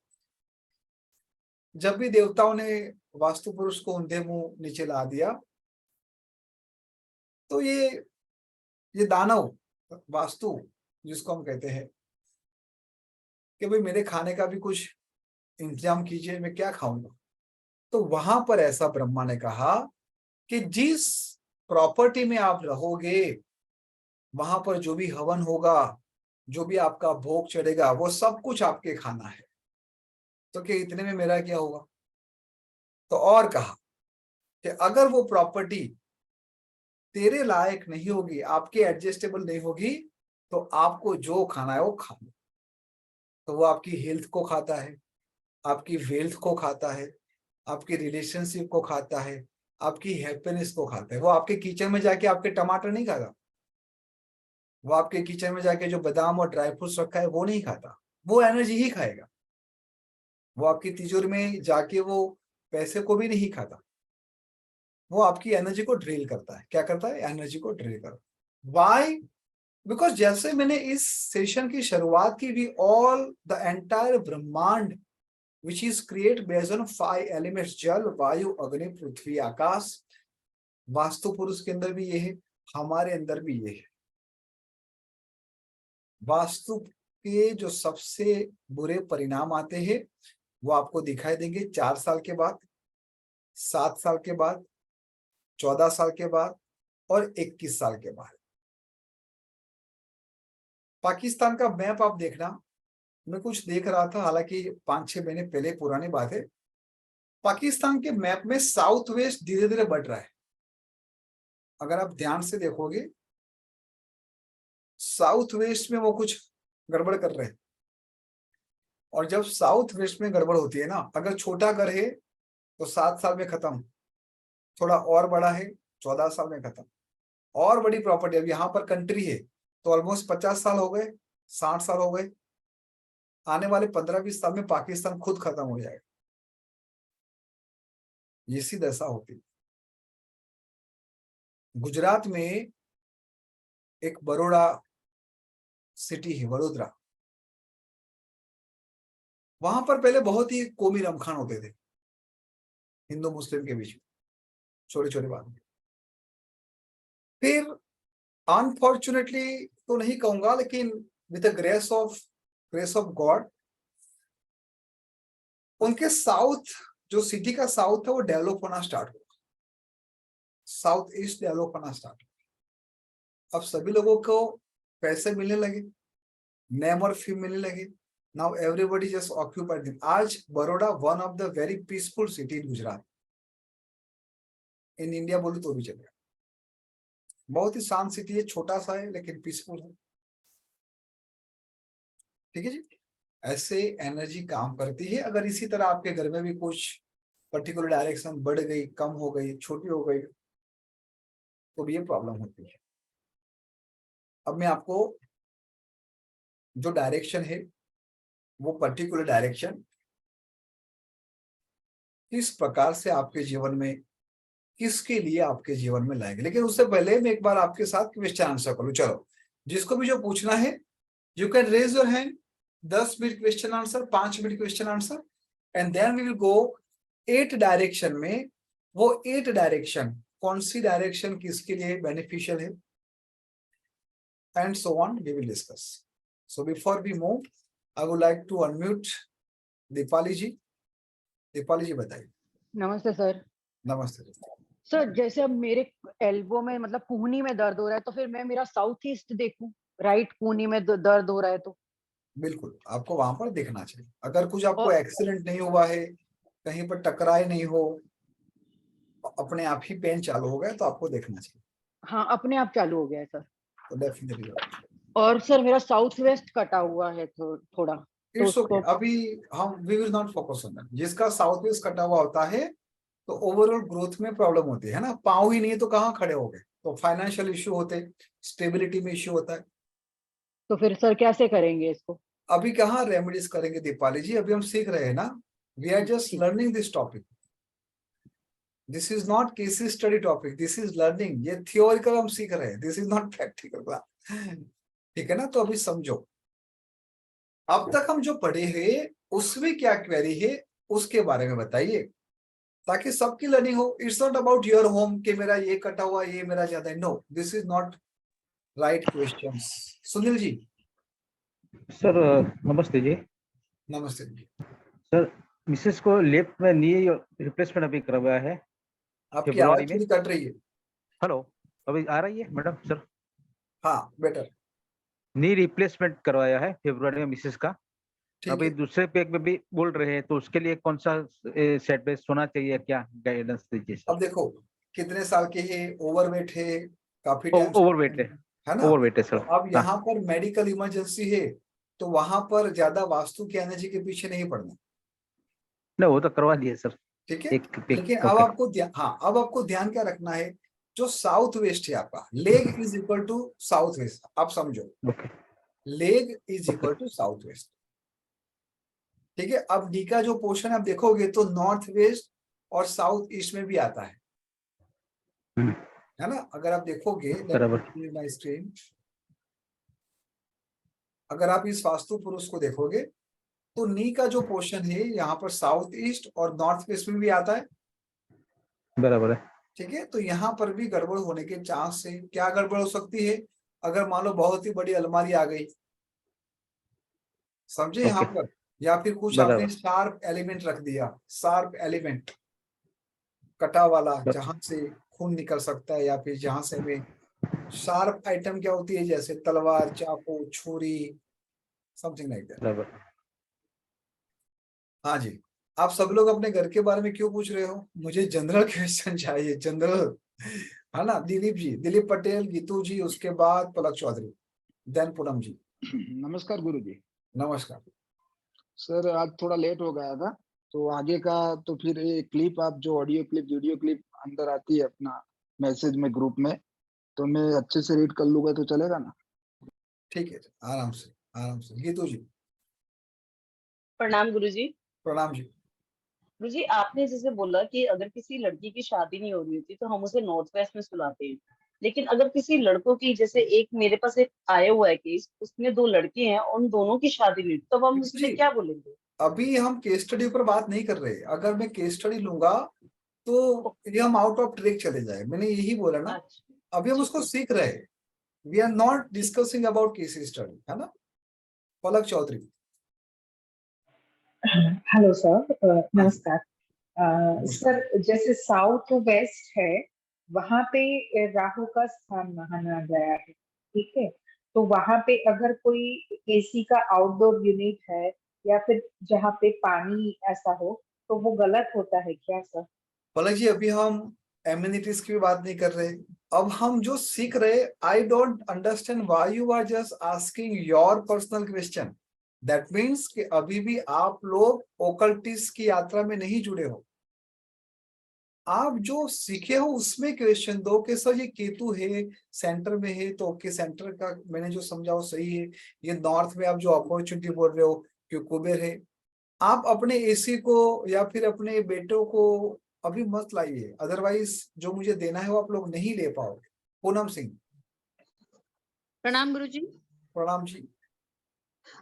जब भी देवताओं ने वास्तु पुरुष को ऊंधे मुंह नीचे ला दिया तो ये दानव वास्तु जिसको हम कहते हैं कि भाई मेरे खाने का भी कुछ इंतजाम कीजिए, मैं क्या खाऊंगा। तो वहां पर ऐसा ब्रह्मा ने कहा कि जिस प्रॉपर्टी में आप रहोगे वहां पर जो भी हवन होगा, जो भी आपका भोग चढ़ेगा, वो सब कुछ आपके खाना है। तो क्या इतने में मेरा क्या होगा? तो और कहा कि अगर वो प्रॉपर्टी तेरे लायक नहीं होगी, आपके एडजस्टेबल नहीं होगी, तो आपको जो खाना है वो खा लो। तो वो आपकी हेल्थ को खाता है, आपकी वेल्थ को खाता है, आपकी रिलेशनशिप को खाता है, आपकी हैप्पीनेस को खाता है। वो आपके किचन में जाके आपके टमाटर नहीं खाता, वो आपके किचन में जाके जो बादाम और ड्राई फ्रूट्स रखा है वो नहीं खाता, वो एनर्जी ही खाएगा। वो आपकी तिजोरी में जाके वो पैसे को भी नहीं खाता, वो आपकी एनर्जी को ड्रिल करता है। क्या करता है? एनर्जी को ड्रिल करता है। व्हाई? बिकॉज जैसे मैंने इस सेशन की शुरुआत की भी, ऑल द एंटायर ब्रह्मांड which is created based on 5 elements, जल, वायु, अग्नि, पृथ्वी, आकाश। वास्तु पुरुष के अंदर भी ये है, हमारे अंदर भी ये है। वास्तु के जो सबसे बुरे परिणाम आते हैं वो आपको दिखाई देंगे 4 साल के बाद, 7 साल के बाद, 14 साल के बाद और 21 साल के बाद। पाकिस्तान का मैप आप देखना, मैं कुछ देख रहा था, हालांकि 5-6 महीने पहले पुरानी बात है। पाकिस्तान के मैप में साउथ वेस्ट धीरे धीरे बढ़ रहा है। अगर आप ध्यान से देखोगे साउथ वेस्ट में वो कुछ गड़बड़ कर रहे हैं। और जब साउथ वेस्ट में गड़बड़ होती है ना, अगर छोटा घर है तो 7 साल में खत्म, थोड़ा और बड़ा है 14 साल में खत्म, और बड़ी प्रॉपर्टी, अब यहाँ पर कंट्री है तो ऑलमोस्ट 50 साल हो गए, 60 साल हो गए। आने वाले 15-20 साल में पाकिस्तान खुद खत्म हो जाएगा। ये सी दशा होती है। गुजरात में एक बड़ौदा सिटी है, वडोदरा। वहां पर पहले बहुत ही कौमी रमखान होते थे हिंदू मुस्लिम के बीच में, छोटे छोटे बात में। फिर अनफॉर्चुनेटली तो नहीं कहूंगा, लेकिन with the grace of God, उनके साउथ, जो सिटी का साउथ है वो डेवलप होना स्टार्ट हुआ, साउथ ईस्ट डेवलप होना स्टार्ट हुआ। अब सभी लोगों को पैसे मिलने लगे, नेम और फेम मिलने लगे। Now everybody just occupied them. आज Baroda one of the very peaceful city in Gujarat, in India बोलूं तो भी चलेगा। बहुत ही शांत सिटी है, छोटा सा है लेकिन पीसफुल है। ठीक है जी, ऐसे एनर्जी काम करती है। अगर इसी तरह आपके घर में भी कुछ पर्टिकुलर डायरेक्शन बढ़ गई, कम हो गई, छोटी हो गई, तो भी ये प्रॉब्लम होती है। अब मैं आपको जो डायरेक्शन है वो पर्टिकुलर डायरेक्शन किस प्रकार से आपके जीवन में, किसके लिए आपके जीवन में लाएंगे। लेकिन उससे पहले मैं एक बार आपके साथ क्वेश्चन आंसर करूं। चलो, जिसको भी जो पूछना है you can raise your hand. 10 minute question answer, 5 minute question answer, and then we will go 8 direction में। वो 8 डायरेक्शन, कौन सी डायरेक्शन किसके लिए बेनिफिशियल है, and so on we will discuss. So before we move, I would like to unmute Deepali ji. Deepali ji बताइए। नमस्ते sir. नमस्ते। Sir जैसे अब मेरे एल्बो में मतलब कूहनी में दर्द हो रहा है तो फिर मैं मेरा साउथ ईस्ट देखूं, राइट कूहनी में दर्द हो रहा है तो। बिल्कुल आपको वहां पर देखना चाहिए। अगर कुछ आपको और एक्सीडेंट नहीं हुआ है, कहीं पर टकराए नहीं हो, अपने आप ही पेन चालू हो गया तो आपको देखना चाहिए। हाँ, अपने आप चालू हो गया है सर। तो डेफिनेटली और सर मेरा साउथ वेस्ट कटा हुआ है थोड़ा, तो इट्स ओके। उसको अभी हम we will not focus on that. जिसका साउथ वेस्ट कटा हुआ होता है तो ओवरऑल ग्रोथ में प्रॉब्लम होती है ना, पाँव ही नहीं है तो कहाँ खड़े हो गए, तो फाइनेंशियल इश्यू होते, स्टेबिलिटी में इश्यू होता है। तो फिर सर कैसे करेंगे इसको? अभी कहाँ रेमेडीज करेंगे दीपाली जी, अभी हम सीख रहे हैं ना, वी आर जस्ट ठीक। Learning this topic. This is not case study topic, this is learning. ये थियोरिकल हम सीख रहे हैं, दिस इज नॉट प्रैक्टिकल। ठीक है ना, तो अभी समझो अब तक हम जो पढ़े हैं उसमें क्या क्वेरी है उसके बारे में बताइए, ताकि सबकी लर्निंग हो। It's not about your home कि मेरा ये कटा हुआ, ये मेरा ज्यादा है। No, this is not right questions. Sunil ji sir नमस्ते जी। नमस्ते जी। सर मिसेस को लेफ्ट में नी रिप्लेसमेंट अभी करवाया है आपकी फेब्रुआरी आवाज में। थोड़ी कट रही है। हेलो, अभी आ रही है मैडम? सर हाँ बेटर। नी रिप्लेसमेंट करवाया है फेब्रुआरी में मिसेस का। ठीक अभी है, दूसरे पैक में भी बोल रहे हैं, तो उसके लिए कौन सा सेट बेस होना चाहिए, क्या गाइडेंस दीजिए अब सर? देखो कितने साल के है, ओवरवेट है, काफी टाइम ओवरवेट है ना। ओवरवेट है तो सर। अब यहाँ पर मेडिकल इमरजेंसी है तो वहां पर ज्यादा वास्तु की एनर्जी के पीछे नहीं पड़ना। नहीं, वो तो करवा दिए सर। ठीक है, एक पैक लेकिन अब आपको हाँ, अब आपको ध्यान क्या रखना है, जो साउथ वेस्ट है आपका, leg is equal to south west. आप समझो, okay leg is equal to south west. ठीक है, अब डी का जो पोर्शन आप देखोगे तो नॉर्थ वेस्ट और साउथ ईस्ट में भी आता है ना। अगर आप देखोगे बराबर। माय स्क्रीन, अगर आप इस वास्तु पुरुष को देखोगे तो नी का जो पोर्शन है यहाँ पर साउथ ईस्ट और नॉर्थ वेस्ट में भी आता है। बराबर है। ठीक है, तो यहाँ पर भी गड़बड़ होने के चांस है। क्या गड़बड़ हो सकती है? अगर मान लो बहुत ही बड़ी अलमारी आ गई, समझे यहाँ ओके पर, या फिर कुछ आपने बराबर। शार्प एलिमेंट रख दिया, शार्प एलिमेंट कटा वाला, जहां से खून निकल सकता है, या फिर जहां से हमें शार्प आइटम क्या होती है, जैसे तलवार, चाकू, छुरी, समथिंग लाइक दैट। बराबर। हाँ जी, आप सब लोग अपने घर के बारे में क्यों पूछ रहे हो? मुझे जनरल क्वेश्चन चाहिए, जनरल, है ना। दिलीप जी, दिलीप पटेल, गीतू जी, उसके बाद पलक चौधरी, देन पूनम जी। नमस्कार गुरुजी। नमस्कार। सर आज थोड़ा लेट हो गया था, तो आगे का तो फिर ये क्लिप, आप जो ऑडियो क्लिप वीडियो क्लिप अंदर आती है अपना मैसेज में ग्रुप में, तो मैं अच्छे से रीड कर लूंगा तो चलेगा ना? ठीक है, आराम से आराम से। गीतू जी। प्रणाम गुरुजी। प्रणाम जी। गुरुजी, आपने जैसे बोला कि अगर किसी लड़की की शादी नहीं हो रही होती तो हम उसे नॉर्थ वेस्ट में सुलाते हैं, लेकिन अगर किसी लड़कों की, जैसे एक मेरे पास एक आया हुआ है केस, उसमें 2 लड़के हैं और उन दोनों की शादी नहीं हुई, तो हम गीतू उसमें जी, क्या बोलेंगे? अभी हम केस स्टडी पर बात नहीं कर रहे। अगर मैं केस स्टडी लूंगा तो ये हम आउट ऑफ ट्रैक चले जाए, मैंने यही बोला ना। अच्छा, अभी हम उसको सीख रहे हैं, we are not discussing about case study, है ना। पलक चौधरी। हेलो सर, हाँ जी, नमस्कार। नमस्कार। सर जैसे साउथ वेस्ट है, वहां पे राहु का स्थान माना गया है, ठीक है। तो वहां पे अगर कोई एसी का आउटडोर यूनिट है या फिर जहाँ पे पानी ऐसा हो, तो वो गलत होता है क्या सर? पलक जी, अभी हम एम्यूनिटीज की भी बात नहीं कर रहे। अब हम जो सीख रहे, I don't understand why you are just asking your personal question. That means कि अभी भी आप लोग ओकल्टिस्ट की यात्रा में नहीं जुड़े हो। आप जो सीखे हो उसमें क्वेश्चन दो कि सर ये केतु है, सेंटर में है, तो ओके, सेंटर का मैंने जो समझा वो सही है। ये नॉर्थ में आप जो अपॉर्चुनिटी बोल रहे हो कि कुबेर है, आप अपने एसी को या फिर अपने बेटों को अभी मत लाइए, अदरवाइज जो मुझे देना है वो आप लोग नहीं ले पाओगे। पूनम सिंह। प्रणाम गुरुजी। प्रणाम जी।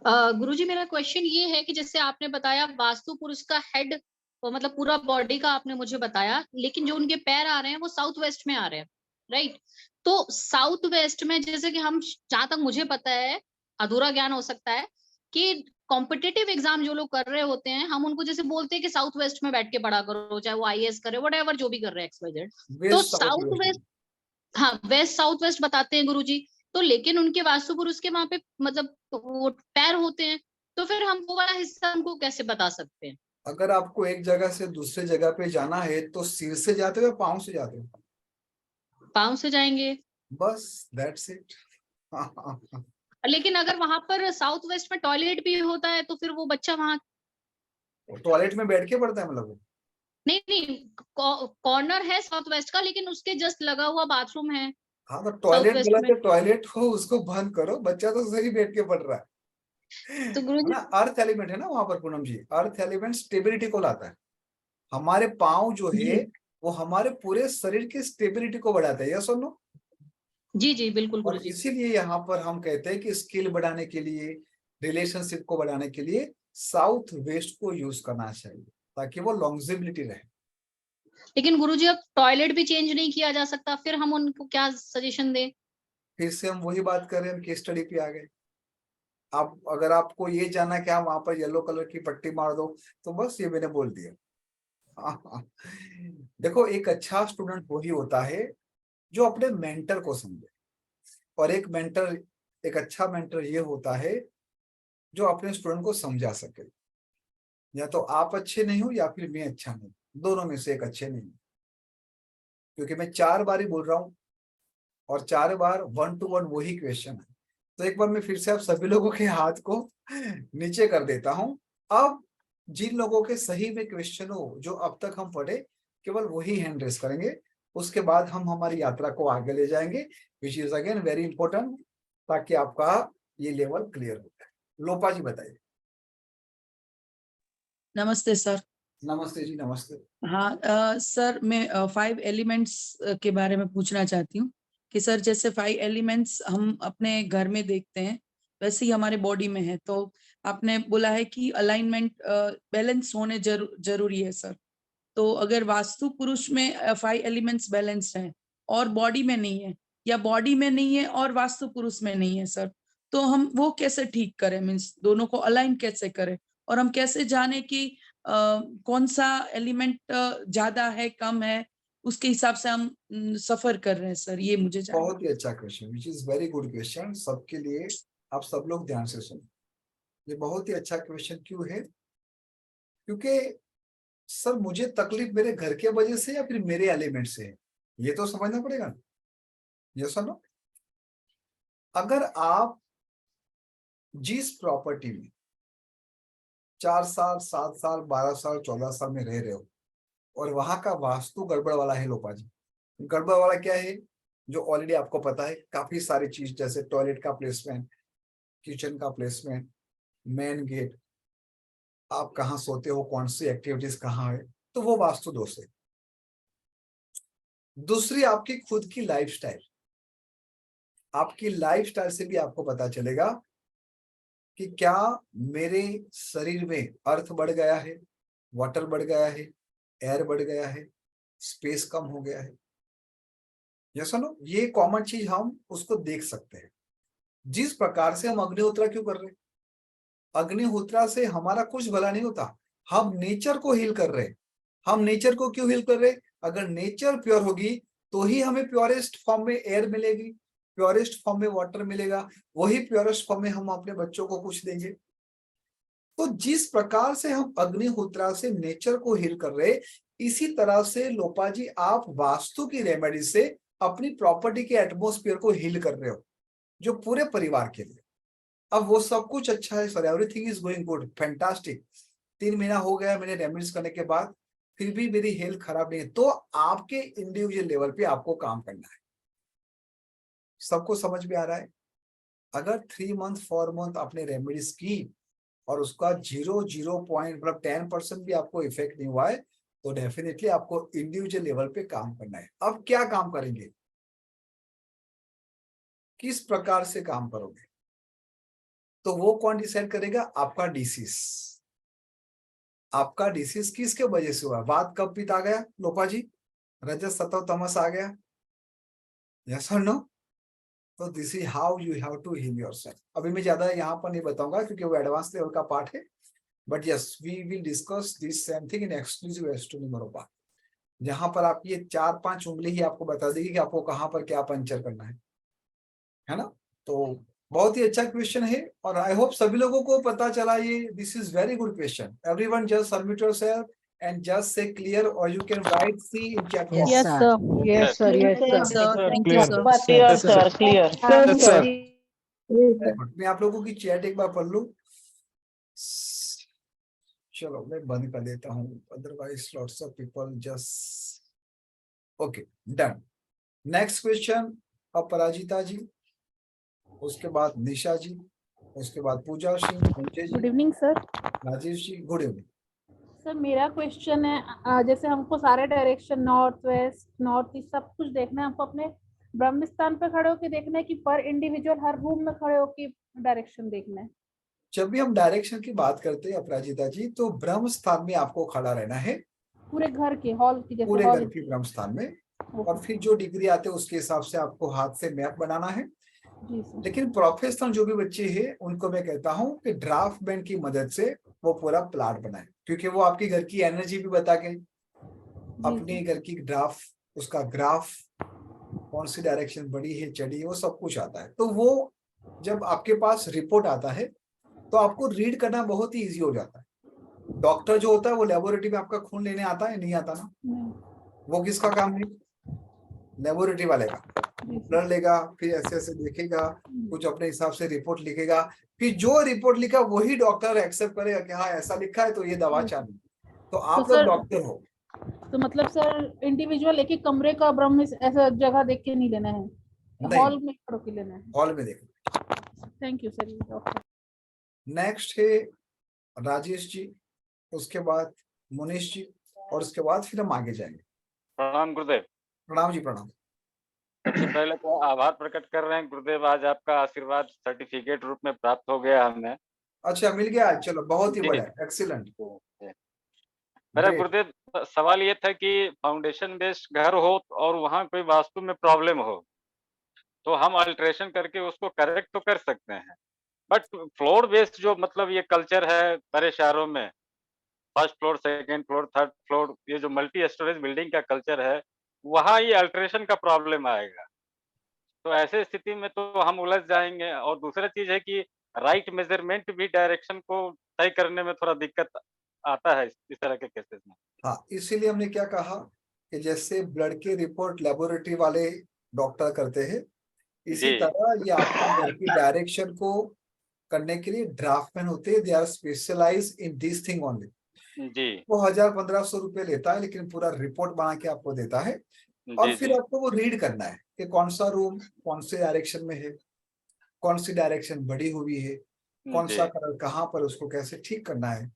गुरुजी, मेरा क्वेश्चन ये है कि जैसे आपने बताया वास्तु पुरुष का हेड, मतलब पूरा बॉडी का आपने मुझे बताया, लेकिन जो उनके पैर आ रहे हैं वो साउथ वेस्ट में आ रहे हैं, राइट? तो साउथ वेस्ट में, जैसे कि हम, जहां तक मुझे पता है, अधूरा ज्ञान हो सकता है, कि कॉम्पिटिटिव एग्जाम जो लोग कर रहे होते हैं, हम उनको जैसे बोलते हैं कि साउथ वेस्ट में बैठ के पढ़ा करो, चाहे वो आईएएस करे, व्हाटएवर जो भी कर रहे हैं XYZ। तो west south south west west, हाँ वेस्ट साउथ वेस्ट बताते हैं गुरुजी। तो लेकिन उनके वास्तु पुरुष के वहां पे मतलब वो पैर होते हैं, तो फिर हम वो वाला हिस्सा उनको कैसे बता सकते हैं? अगर आपको एक जगह से दूसरे जगह पे जाना है तो सिर से जाते हो या पाँव से जाते हो? पाँव से जाएंगे। बस दैट्स इट। लेकिन अगर वहां पर साउथ वेस्ट में टॉयलेट भी होता है तो फिर वो बच्चा वहां, टॉयलेट में बैठ के पढ़ता है मतलब वो? नहीं नहीं, कॉर्नर है साउथ वेस्ट का, लेकिन उसके जस्ट लगा हुआ बाथरूम है हाँ तो साउथ टॉयलेट वेस्ट गलत में। है, टॉयलेट हो उसको बंद करो, बच्चा तो सही बैठ के पढ़ रहा है। तो है गुरुजी, ना, अर्थ एलिमेंट है ना वहां पर पूनम जी, अर्थ एलिमेंट स्टेबिलिटी को लाता है। हमारे पाँव जो है वो हमारे पूरे शरीर की स्टेबिलिटी को बढ़ाता है, यस और नो? जी जी बिल्कुल और गुरुजी। इसीलिए यहाँ पर हम कहते हैं कि स्किल बढ़ाने के लिए, रिलेशनशिप को बढ़ाने के लिए साउथ वेस्ट को यूज करना चाहिए ताकि वो लॉन्जिबिलिटी रहे। लेकिन गुरुजी अब टॉयलेट भी चेंज नहीं किया जा सकता, फिर हम उनको क्या सजेशन दें? फिर से हम वही बात कर रहे हैं, हम केस स्टडी पे आ गए। आप अगर आपको ये जानना कि आप वहां पर येलो कलर की पट्टी मार दो तो बस ये मैंने बोल दिया। देखो, एक अच्छा स्टूडेंट वही होता है जो अपने मेंटर को समझे, और एक अच्छा मेंटर ये होता है जो अपने स्टूडेंट को समझा सके। या तो आप अच्छे नहीं हो या फिर मैं अच्छा नहीं, दोनों में से एक अच्छे नहीं, क्योंकि मैं 4 बार ही बोल रहा हूँ और 4 बार 1 to 1 वही क्वेश्चन है। तो एक बार मैं फिर से आप सभी लोगों के हाथ को नीचे कर देता हूं। अब जिन लोगों के सही में क्वेश्चन हो जो अब तक हम पढ़े, केवल वही हैंड रेस करेंगे, उसके बाद हम हमारी यात्रा को आगे ले जाएंगे, which is again very important, ताकि आपका ये लेवल क्लियर हो जाए। लोपा जी बताइए। नमस्ते सर। नमस्ते जी, नमस्ते। हाँ सर, मैं 5 एलिमेंट्स के बारे में पूछना चाहती हूँ कि सर जैसे 5 एलिमेंट्स हम अपने घर में देखते हैं वैसे ही हमारे बॉडी में है, तो आपने बोला है कि अलाइनमेंट बैलेंस होने जरूरी है सर। तो अगर वास्तु पुरुष में 5 एलिमेंट्स बैलेंस्ड हैं और बॉडी में नहीं है, या बॉडी में नहीं है और वास्तु पुरुष में नहीं है सर, तो हम वो कैसे ठीक करें, मीन्स दोनों को अलाइन कैसे करें, और हम कैसे जाने कि कौन सा एलिमेंट ज्यादा है कम है, उसके हिसाब से हम सफर कर रहे हैं सर, ये मुझे जानना। बहुत ही अच्छा question, which is very good question सबके लिए। आप सब लोग ध्यान से सुनो, ये बहुत ही अच्छा क्वेश्चन क्यों है? क्योंकि सर मुझे तकलीफ मेरे घर के वजह से या फिर मेरे एलिमेंट से है, ये तो समझना पड़ेगा ना। ये सुनो, अगर आप जिस प्रॉपर्टी में 4 साल 7 साल 12 साल 14 साल में रह रहे हो और वहां का वास्तु गड़बड़ वाला है, लोपा जी, गड़बड़ वाला क्या है जो ऑलरेडी आपको पता है, काफी सारी चीज जैसे टॉयलेट का प्लेसमेंट, किचन का प्लेसमेंट, मेन गेट, आप कहाँ सोते हो, कौन सी एक्टिविटीज कहाँ है, तो वो वास्तु दोष है। दूसरी आपकी खुद की लाइफस्टाइल, आपकी लाइफस्टाइल से भी आपको पता चलेगा कि क्या मेरे शरीर में अर्थ बढ़ गया है, वाटर बढ़ गया है, एयर बढ़ गया है, स्पेस कम हो गया है, या सुनो, ये कॉमन चीज हम उसको देख सकते हैं। जिस प्रकार से हम अग्निहोत्रा क्यों कर रहे हैं, अग्निहोत्रा से हमारा कुछ भला नहीं होता, हम नेचर को हील कर रहे हैं। हम नेचर को क्यों हील कर रहे हैं? अगर नेचर प्योर होगी तो ही हमें प्योरेस्ट फॉर्म में एयर मिलेगी, प्योरेस्ट फॉर्म में वाटर मिलेगा, वही प्योरेस्ट फॉर्म में हम अपने बच्चों को कुछ देंगे। तो जिस प्रकार से हम अग्निहोत्रा से नेचर को हील कर रहे, इसी तरह से लोपा जी आप वास्तु की रेमेडी से अपनी प्रॉपर्टी के एटमोस्फियर को हील कर रहे हो, जो पूरे परिवार के लिए। अब वो सब कुछ अच्छा है sir, everything is going good, fantastic. 3 महीना हो गया मैंने रेमेडीज करने के बाद, फिर भी मेरी हेल्थ खराब नहीं है, तो आपके इंडिविजुअल लेवल पे आपको काम करना है। सबको समझ में आ रहा है? अगर 3 मंथ 4 मंथ आपने रेमेडीज की और उसका 0 पॉइंट मतलब 10% भी आपको इफेक्ट नहीं हुआ है, तो डेफिनेटली आपको इंडिविजुअल लेवल पे काम करना है। अब क्या काम करेंगे, किस प्रकार से काम करोगे, तो वो कौन डिसाइड करेगा? आपका डिसीज। आपका डिसीज किसके वजह से हुआ? वात कब पित्त आ गया लोपा जी, रजत सत्व तमस आ गया, यस और नो? तो this is how you have to heal yourself. अभी मैं ज्यादा यहाँ पर नहीं बताऊंगा क्योंकि वो एडवांस लेवल का पार्ट है, but yes we will discuss this same thing in exclusive astronomer part, जहां पर आप ये 4-5 उंगली ही आपको बता देगी कि आपको कहाँ पर क्या पंचर करना है ना। तो बहुत ही अच्छा क्वेश्चन है और आई होप सभी लोगों को पता चला ये। This is very good question. Everyone just submit yourself and just say clear, or you can write C in chat box. Yes, sir. Yes, sir. Yes, sir. Sir, thank you, Clear. sir. Clear sir, clear. Yes, sir. मैं आप लोगों की chat एक बार पढ़ लूं। चलो मैं बंद कर देता हूं, otherwise lots of people just okay done. Next question Aparajita ji, उसके बाद निशा जी, उसके बाद Pooja Singh, Sanjay good ji, evening sir. Rajesh ji. Good evening sir मेरा क्वेश्चन है जैसे हमको सारे direction north west north east सब कुछ देखना है, हमको अपने ब्रह्म स्थान पे खड़े होके देखना है कि पर इंडिविजुअल हर रूम में खड़े होके डायरेक्शन देखना है? जब भी हम डायरेक्शन की बात करते हैं अपराजिता जी, तो ब्रह्म स्थान में आपको खड़ा रहना है, पूरे घर के हॉल की, जैसे पूरे हॉल। घर के ब्रह्म स्थान में, और फिर जो डिग्री आते हैं उसके हिसाब से आपको हाथ से मैप बनाना है। जी सर। लेकिन प्रोफेशनल जो भी बच्चे हैं उनको मैं कहता हूं कि ड्राफ्ट बैंड की मदद से वो पूरा प्लाट बनाए, क्योंकि वो आपके घर की एनर्जी भी बता के अपने घर की ड्राफ्ट, उसका ग्राफ, कौन सी डायरेक्शन बढ़ी है चढ़ी है, वो सब कुछ आता है। तो वो जब आपके पास रिपोर्ट आता है तो आपको रीड करना बहुत ही इजी हो जाता है। डॉक्टर जो होता है वो लेबोरेटरी में आपका खून लेने आता है, नहीं आता ना? वो किसका काम है? लेबोरेटरी वाले का। ब्लड लेगा, फिर ऐसे ऐसे देखेगा, कुछ अपने हिसाब से रिपोर्ट लिखेगा, फिर जो रिपोर्ट लिखा वही डॉक्टर एक्सेप्ट करेगा कि हाँ ऐसा लिखा है तो ये दवा चाहिए। तो आप लोग डॉक्टर हो। तो मतलब सर इंडिविजुअल एक एक कमरे का ब्रह्म ऐसा जगह देख के नहीं लेना है, हॉल में खड़े होके लेना है? हॉल में देखो। Thank you sir. नेक्स्ट है राजेश जी, उसके बाद मुनीश जी, और उसके बाद फिर हम आगे जाएंगे। प्रणाम गुरुदेव। प्रणाम जी प्रणाम। सबसे पहले तो आभार प्रकट कर रहे हैं गुरुदेव, आज आपका आशीर्वाद सर्टिफिकेट रूप में प्राप्त हो गया हमें। अच्छा मिल गया, चलो बहुत ही बढ़िया, एक्सीलेंट। मेरा गुरुदेव सवाल ये था कि फाउंडेशन बेस्ड घर हो और वहाँ कोई वास्तु में प्रॉब्लम हो तो हम अल्ट्रेशन करके उसको करेक्ट तो कर सकते हैं, बट फ्लोर बेस्ड जो मतलब ये कल्चर है बड़े शहरों में, first floor second floor third floor, ये जो मल्टी स्टोरेज बिल्डिंग का कल्चर है, वहाँ ये अल्ट्रेशन का प्रॉब्लम आएगा। तो ऐसे स्थिति में तो हम उलझ जाएंगे। और दूसरा चीज है कि राइट मेजरमेंट भी डायरेक्शन को तय करने में थोड़ा दिक्कत आता है इस तरह के केसेस में। हाँ, इसीलिए हमने क्या कहा कि जैसे ब्लड की रिपोर्ट लेबोरेटरी वाले डॉक्टर करते हैं, इसी तरह ये आपके घर की डायरेक्शन को करने के लिए ड्राफ्टमैन होते हैं। They are specialise in this thing only. जी। वो 1000-1500 रुपए लेता है, लेकिन पूरा रिपोर्ट बना के आपको देता है, और फिर आपको वो रीड करना है कि कौन सा रूम कौन से डायरेक्शन में है, कौन सी डायरेक्शन बढ़ी हुई है, कौन सा कलर कहाँ पर, उसको कैसे ठीक करना है,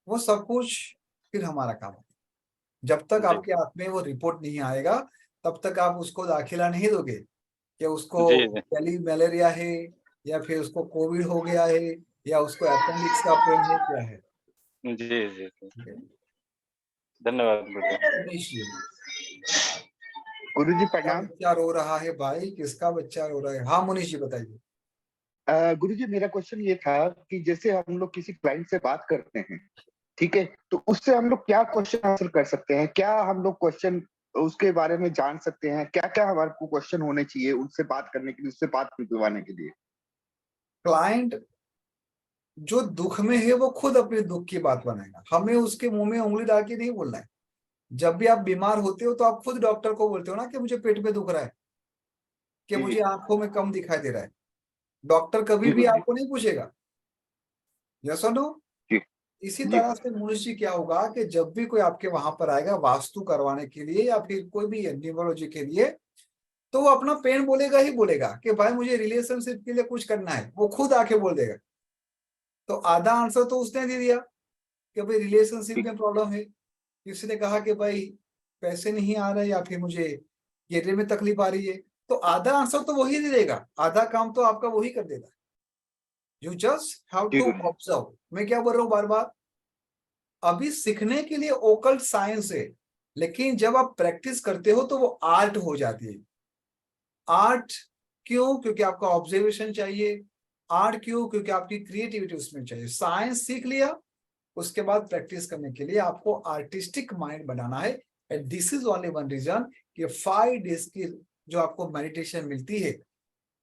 वो सब कुछ फिर हमारा काम है। जब तक आपके हाथ में वो रिपोर्ट नहीं आएगा तब तक आप उसको दाखिला नहीं दोगे कि उसको पहली मलेरिया है या फिर उसको कोविड हो गया है या उसको अपेंडिक्स का पेन है, क्या है। जी जी धन्यवाद गुरु जी प्रणाम। बच्चा रो रहा है भाई, किसका बच्चा रो रहा है? हाँ मुनीश जी बताइए। गुरु जी मेरा क्वेश्चन ये था कि जैसे हम लोग किसी क्लाइंट से बात करते हैं, ठीक है, तो उससे हम लोग क्या क्वेश्चन आंसर कर सकते हैं? क्या हम लोग क्वेश्चन उसके बारे में जान सकते हैं? क्या क्या हमारे को क्वेश्चन होने चाहिए उनसे बात करने के लिए, उससे बात निकलवाने के लिए? क्लाइंट जो दुख में है वो खुद अपने दुख की बात बनाएगा, हमें उसके मुंह में उंगली डाल के नहीं बोलना है। जब भी आप बीमार होते हो तो आप खुद डॉक्टर को बोलते हो ना कि मुझे पेट में दुख रहा है, कि मुझे आंखों में कम दिखाई दे रहा है। डॉक्टर कभी भी आपको नहीं पूछेगा, यस और नो? इसी तरह से मुनीष क्या होगा कि जब भी कोई आपके वहां पर आएगा वास्तु करवाने के लिए या फिर कोई भी न्यूमरोलॉजी के लिए, तो वो अपना पेन बोलेगा ही बोलेगा कि भाई मुझे रिलेशनशिप के लिए कुछ करना है, वो खुद आके बोल देगा। तो आधा आंसर तो उसने दे दिया कि भाई रिलेशनशिप में प्रॉब्लम है, किसी ने कहा कि भाई पैसे नहीं आ रहे या फिर मुझे करियर में तकलीफ आ रही है, तो आधा आंसर तो वही दे देगा, आधा काम तो आपका वही कर देगा। You just have to observe. मैं क्या बोल रहा हूँ बार बार, अभी सीखने के लिए ओकल्ट साइंस है, लेकिन जब आप प्रैक्टिस करते हो तो वो आर्ट हो जाती है। आर्ट क्यों? क्योंकि आपका ऑब्जर्वेशन चाहिए। आर्ट क्यों? क्योंकि आपकी क्रिएटिविटी उसमें चाहिए। साइंस सीख लिया, उसके बाद प्रैक्टिस करने के लिए आपको आर्टिस्टिक माइंड बनाना है। And this is only one reason कि 5 डेज की जो आपको मेडिटेशन मिलती है,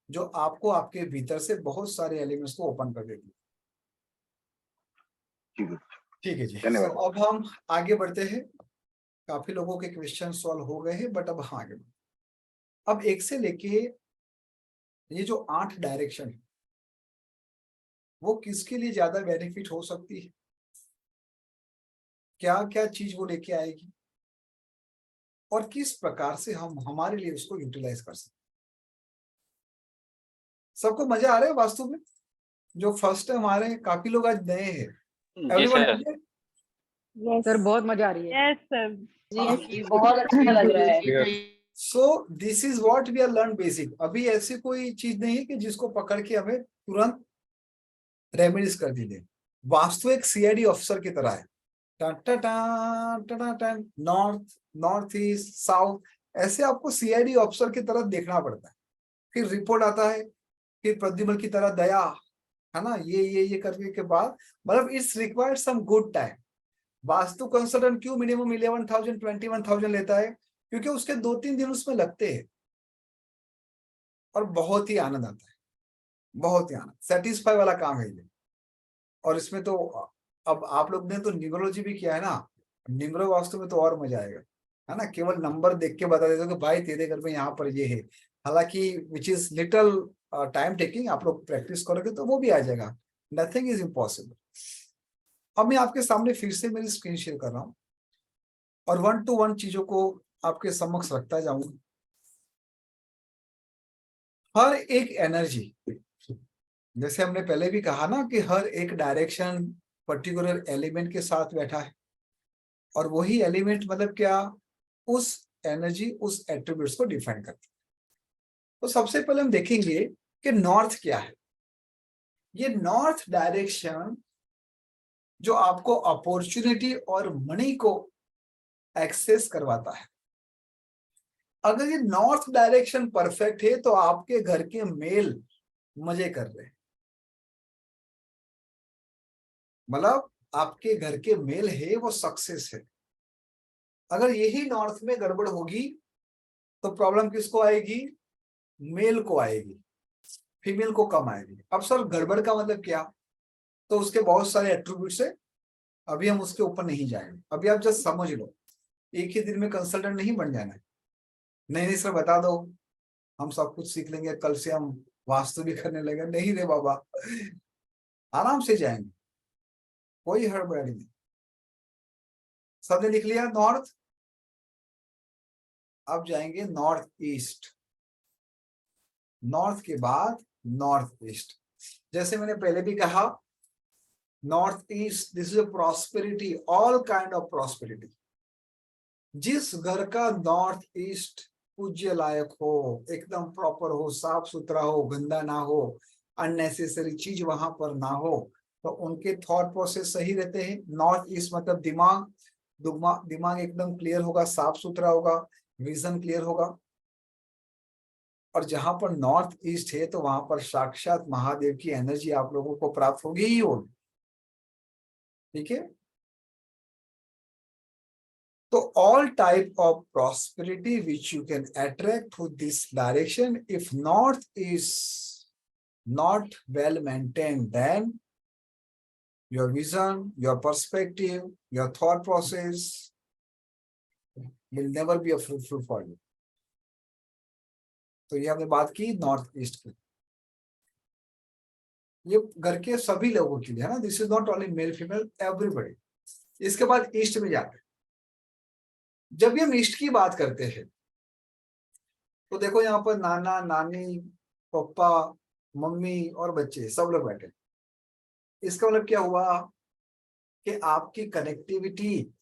जो आपको आपके भीतर से बहुत सारे एलिमेंट्स को ओपन कर देती है। ठीक है जी। धन्यवाद। So, अब हम आगे बढ़ते हैं। काफी लोगों के क्वेश्चन सॉल्व हो गए हैं, बट अब हम आगे बढ़ते हैं। अब 1 से लेके ये जो 8 डायरेक्शन है, वो किसके लिए ज्यादा बेनिफिट हो सकती है? क्या क्या चीज वो लेके आएगी और किस प्रकार से हम हमारे लिए उसको यूटिलाइज कर सकते? सबको मजा आ रहा है वास्तु में? जो फर्स्ट टाइम आ रहे हैं, काफी लोग आज नए हैं। जी सर। यस सर बहुत मजा आ रही है। Yes sir. जी बहुत अच्छा लग रहा है। So this is what we are learn basic. अभी ऐसी कोई चीज नहीं है कि जिसको पकड़ के हमें तुरंत रेमेडीज कर दी दे। वास्तु एक सीआईडी ऑफिसर की तरह है। नॉर्थ, नॉर्थ ईस्ट, साउथ, ऐसे आपको सीआईडी ऑफिसर की तरह देखना पड़ता है। फिर रिपोर्ट आता है, फिर प्रद्युमन की तरह दया, है ना, ये करने के बाद मतलब it's required some good time. Vastu consultant क्यों मिनिमम 11,000 21,000 लेता है? क्योंकि उसके 2-3 दिन उसमें लगते हैं और बहुत ही आनंद आता है, बहुत ही आनंद, सेटिस्फाई वाला काम है ये। और इसमें तो अब आप लोग ने तो न्यूमरोलॉजी भी किया है ना, न्यूमरो वास्तु में तो और मजा आएगा, है ना। केवल नंबर देख के बता देते हो कि भाई तेरे घर में यहाँ पर ये है, हालांकि which is little time taking. आप लोग प्रैक्टिस करोगे तो वो भी आ जाएगा। Nothing is impossible. अब मैं आपके सामने फिर से मेरी स्क्रीन शेयर कर रहा हूँ और 1 to 1 चीजों को आपके समक्ष रखता जाऊंगा। हर एक एनर्जी, जैसे हमने पहले भी कहा ना कि हर एक डायरेक्शन पर्टिकुलर एलिमेंट के साथ बैठा है, और वही एलिमेंट मतलब क्या, उस एनर्जी, उस एट्रीब्यूट्स को डिफाइन करता है। तो सबसे पहले हम देखेंगे कि नॉर्थ क्या है। ये नॉर्थ डायरेक्शन जो आपको अपॉर्चुनिटी और मनी को एक्सेस करवाता है। अगर ये नॉर्थ डायरेक्शन परफेक्ट है तो आपके घर के मेल मजे कर रहे हैं, मतलब आपके घर के मेल है वो सक्सेस है। अगर यही नॉर्थ में गड़बड़ होगी तो प्रॉब्लम किसको आएगी? मेल को आएगी, फीमेल को कम आएगी। अब सर गड़बड़ का मतलब क्या? तो उसके बहुत सारे एट्रीब्यूट्स है, अभी हम उसके ऊपर नहीं जाएंगे। अभी आप जस्ट समझ लो, एक ही दिन में कंसल्टेंट नहीं बन जाना है। नहीं सर बता दो, हम सब कुछ सीख लेंगे, कल से हम वास्तु भी करने लगे। नहीं रे बाबा, आराम से जाएंगे, कोई हड़बड़ी नहीं। सबने लिख लिया नॉर्थ? अब जाएंगे नॉर्थ ईस्ट, नॉर्थ के बाद नॉर्थ ईस्ट। जैसे मैंने पहले भी कहा, north east this is prosperity, all kind of prosperity. जिस घर का नॉर्थ ईस्ट पूज्य लायक हो, एकदम प्रॉपर हो, साफ सुथरा हो, गंदा ना हो, अननेसेसरी चीज वहां पर ना हो, तो उनके थॉट प्रोसेस सही रहते हैं। नॉर्थ ईस्ट मतलब दिमाग एकदम क्लियर होगा, साफ सुथरा होगा, विजन क्लियर होगा। और जहां पर नॉर्थ ईस्ट है तो वहां पर साक्षात महादेव की एनर्जी आप लोगों को प्राप्त होगी ही होगी। ठीक है, तो all type of prosperity which you can attract to this direction, if north is not well maintained, then your vision, your perspective, your thought process will never be a fruitful for you. तो ये हमने बात की north east की, ये घर के सभी लोगों के लिए है ना। This is not only male female, everybody. इसके बाद ईस्ट में जाते हैं। जब भी हम ईस्ट की बात करते हैं तो देखो यहाँ पर नाना नानी, पापा, मम्मी और बच्चे सब लोग बैठे। इसका मतलब क्या हुआ कि आपकी कनेक्टिविटी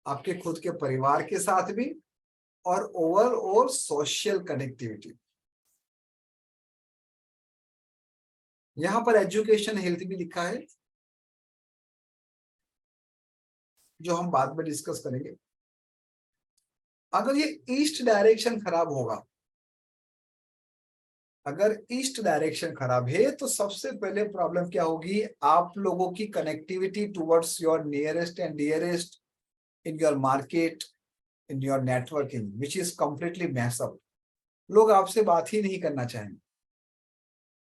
आपके खुद के परिवार के साथ भी और ओवरऑल सोशल कनेक्टिविटी। यहां पर एजुकेशन हेल्थ भी लिखा है, जो हम बाद में डिस्कस करेंगे। अगर ये ईस्ट डायरेक्शन खराब होगा अगर ईस्ट डायरेक्शन खराब है तो सबसे पहले प्रॉब्लम क्या होगी, आप लोगों की connectivity towards your nearest and dearest in your market, in your networking, which is completely mess up. लोग आपसे बात ही नहीं करना चाहेंगे,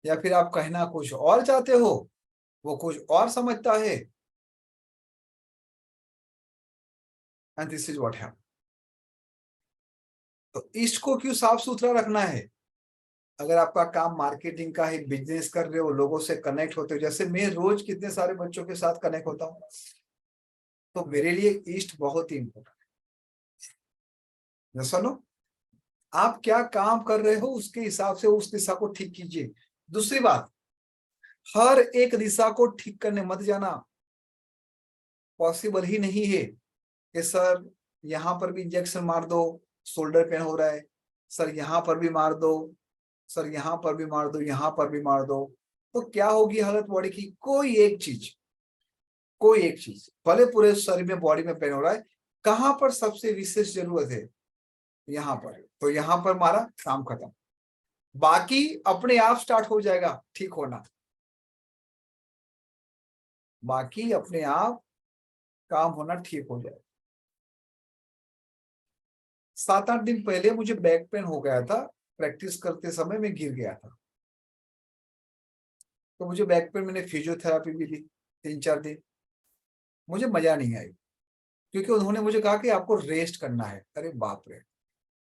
या फिर आप कहना कुछ और चाहते हो, वो कुछ और समझता है, and this is what happen. तो ईस्ट को क्यों साफ सुथरा रखना है? अगर आपका काम मार्केटिंग का है, बिजनेस कर रहे हो, लोगों से कनेक्ट होते हो, जैसे मैं रोज कितने सारे बच्चों के साथ कनेक्ट होता हूँ, तो मेरे लिए ईस्ट बहुत ही इंपॉर्टेंट है। सुनो, आप क्या काम कर रहे हो उसके हिसाब से उस दिशा को ठीक कीजिए। दूसरी बात, हर एक दिशा को ठीक करने मत जाना, पॉसिबल ही नहीं है कि सर यहाँ पर भी इंजेक्शन मार दो, शोल्डर पेन हो रहा है, सर यहाँ पर भी मार दो, सर यहाँ पर भी मार दो, यहाँ पर भी मार दो, तो क्या होगी हालत बॉडी की? कोई एक चीज भले पूरे शरीर में, बॉडी में पेन हो रहा है, कहां पर सबसे विशेष जरूरत है? यहाँ पर, तो यहाँ पर मारा, काम खत्म। बाकी अपने आप स्टार्ट हो जाएगा ठीक होना, बाकी अपने आप काम होना ठीक हो जाएगा। 7-8 दिन पहले मुझे बैक पेन हो गया था, प्रैक्टिस करते समय मैं गिर गया था, तो मुझे बैक पेन, मैंने फिजियोथेरापी भी ली 3-4 दिन, मुझे मजा नहीं आई, क्योंकि उन्होंने मुझे कहा कि आपको रेस्ट करना है। अरे बाप रे,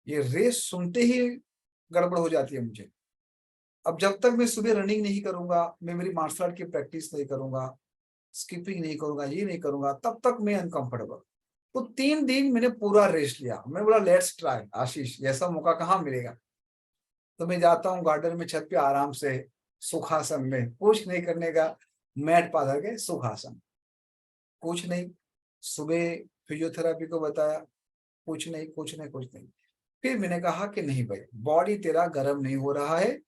ये रेस्ट सुनते ही गड़बड़ हो जाती है मुझे। अब जब तक मैं सुबह रनिंग नहीं करूंगा, मैं मेरी मार्शल आर्ट की प्रैक्टिस नहीं करूंगा, स्किपिंग नहीं करूंगा, ये नहीं करूंगा, तब तक मैं अनकंफर्टेबल। तो 3 दिन मैंने पूरा रेस्ट लिया। मैं बोला लेट्स ट्राई आशीष, ऐसा मौका कहाँ मिलेगा। तो मैं जाता हूँ गार्डन में, छत पे आराम से सुखासन में, कुछ नहीं करने का, मैट पाधर के सुखासन, कुछ नहीं। सुबह फिजियोथेरापी को बताया, कुछ नहीं। फिर मैंने कहा कि नहीं भाई, बॉडी तेरा गर्म नहीं हो रहा है,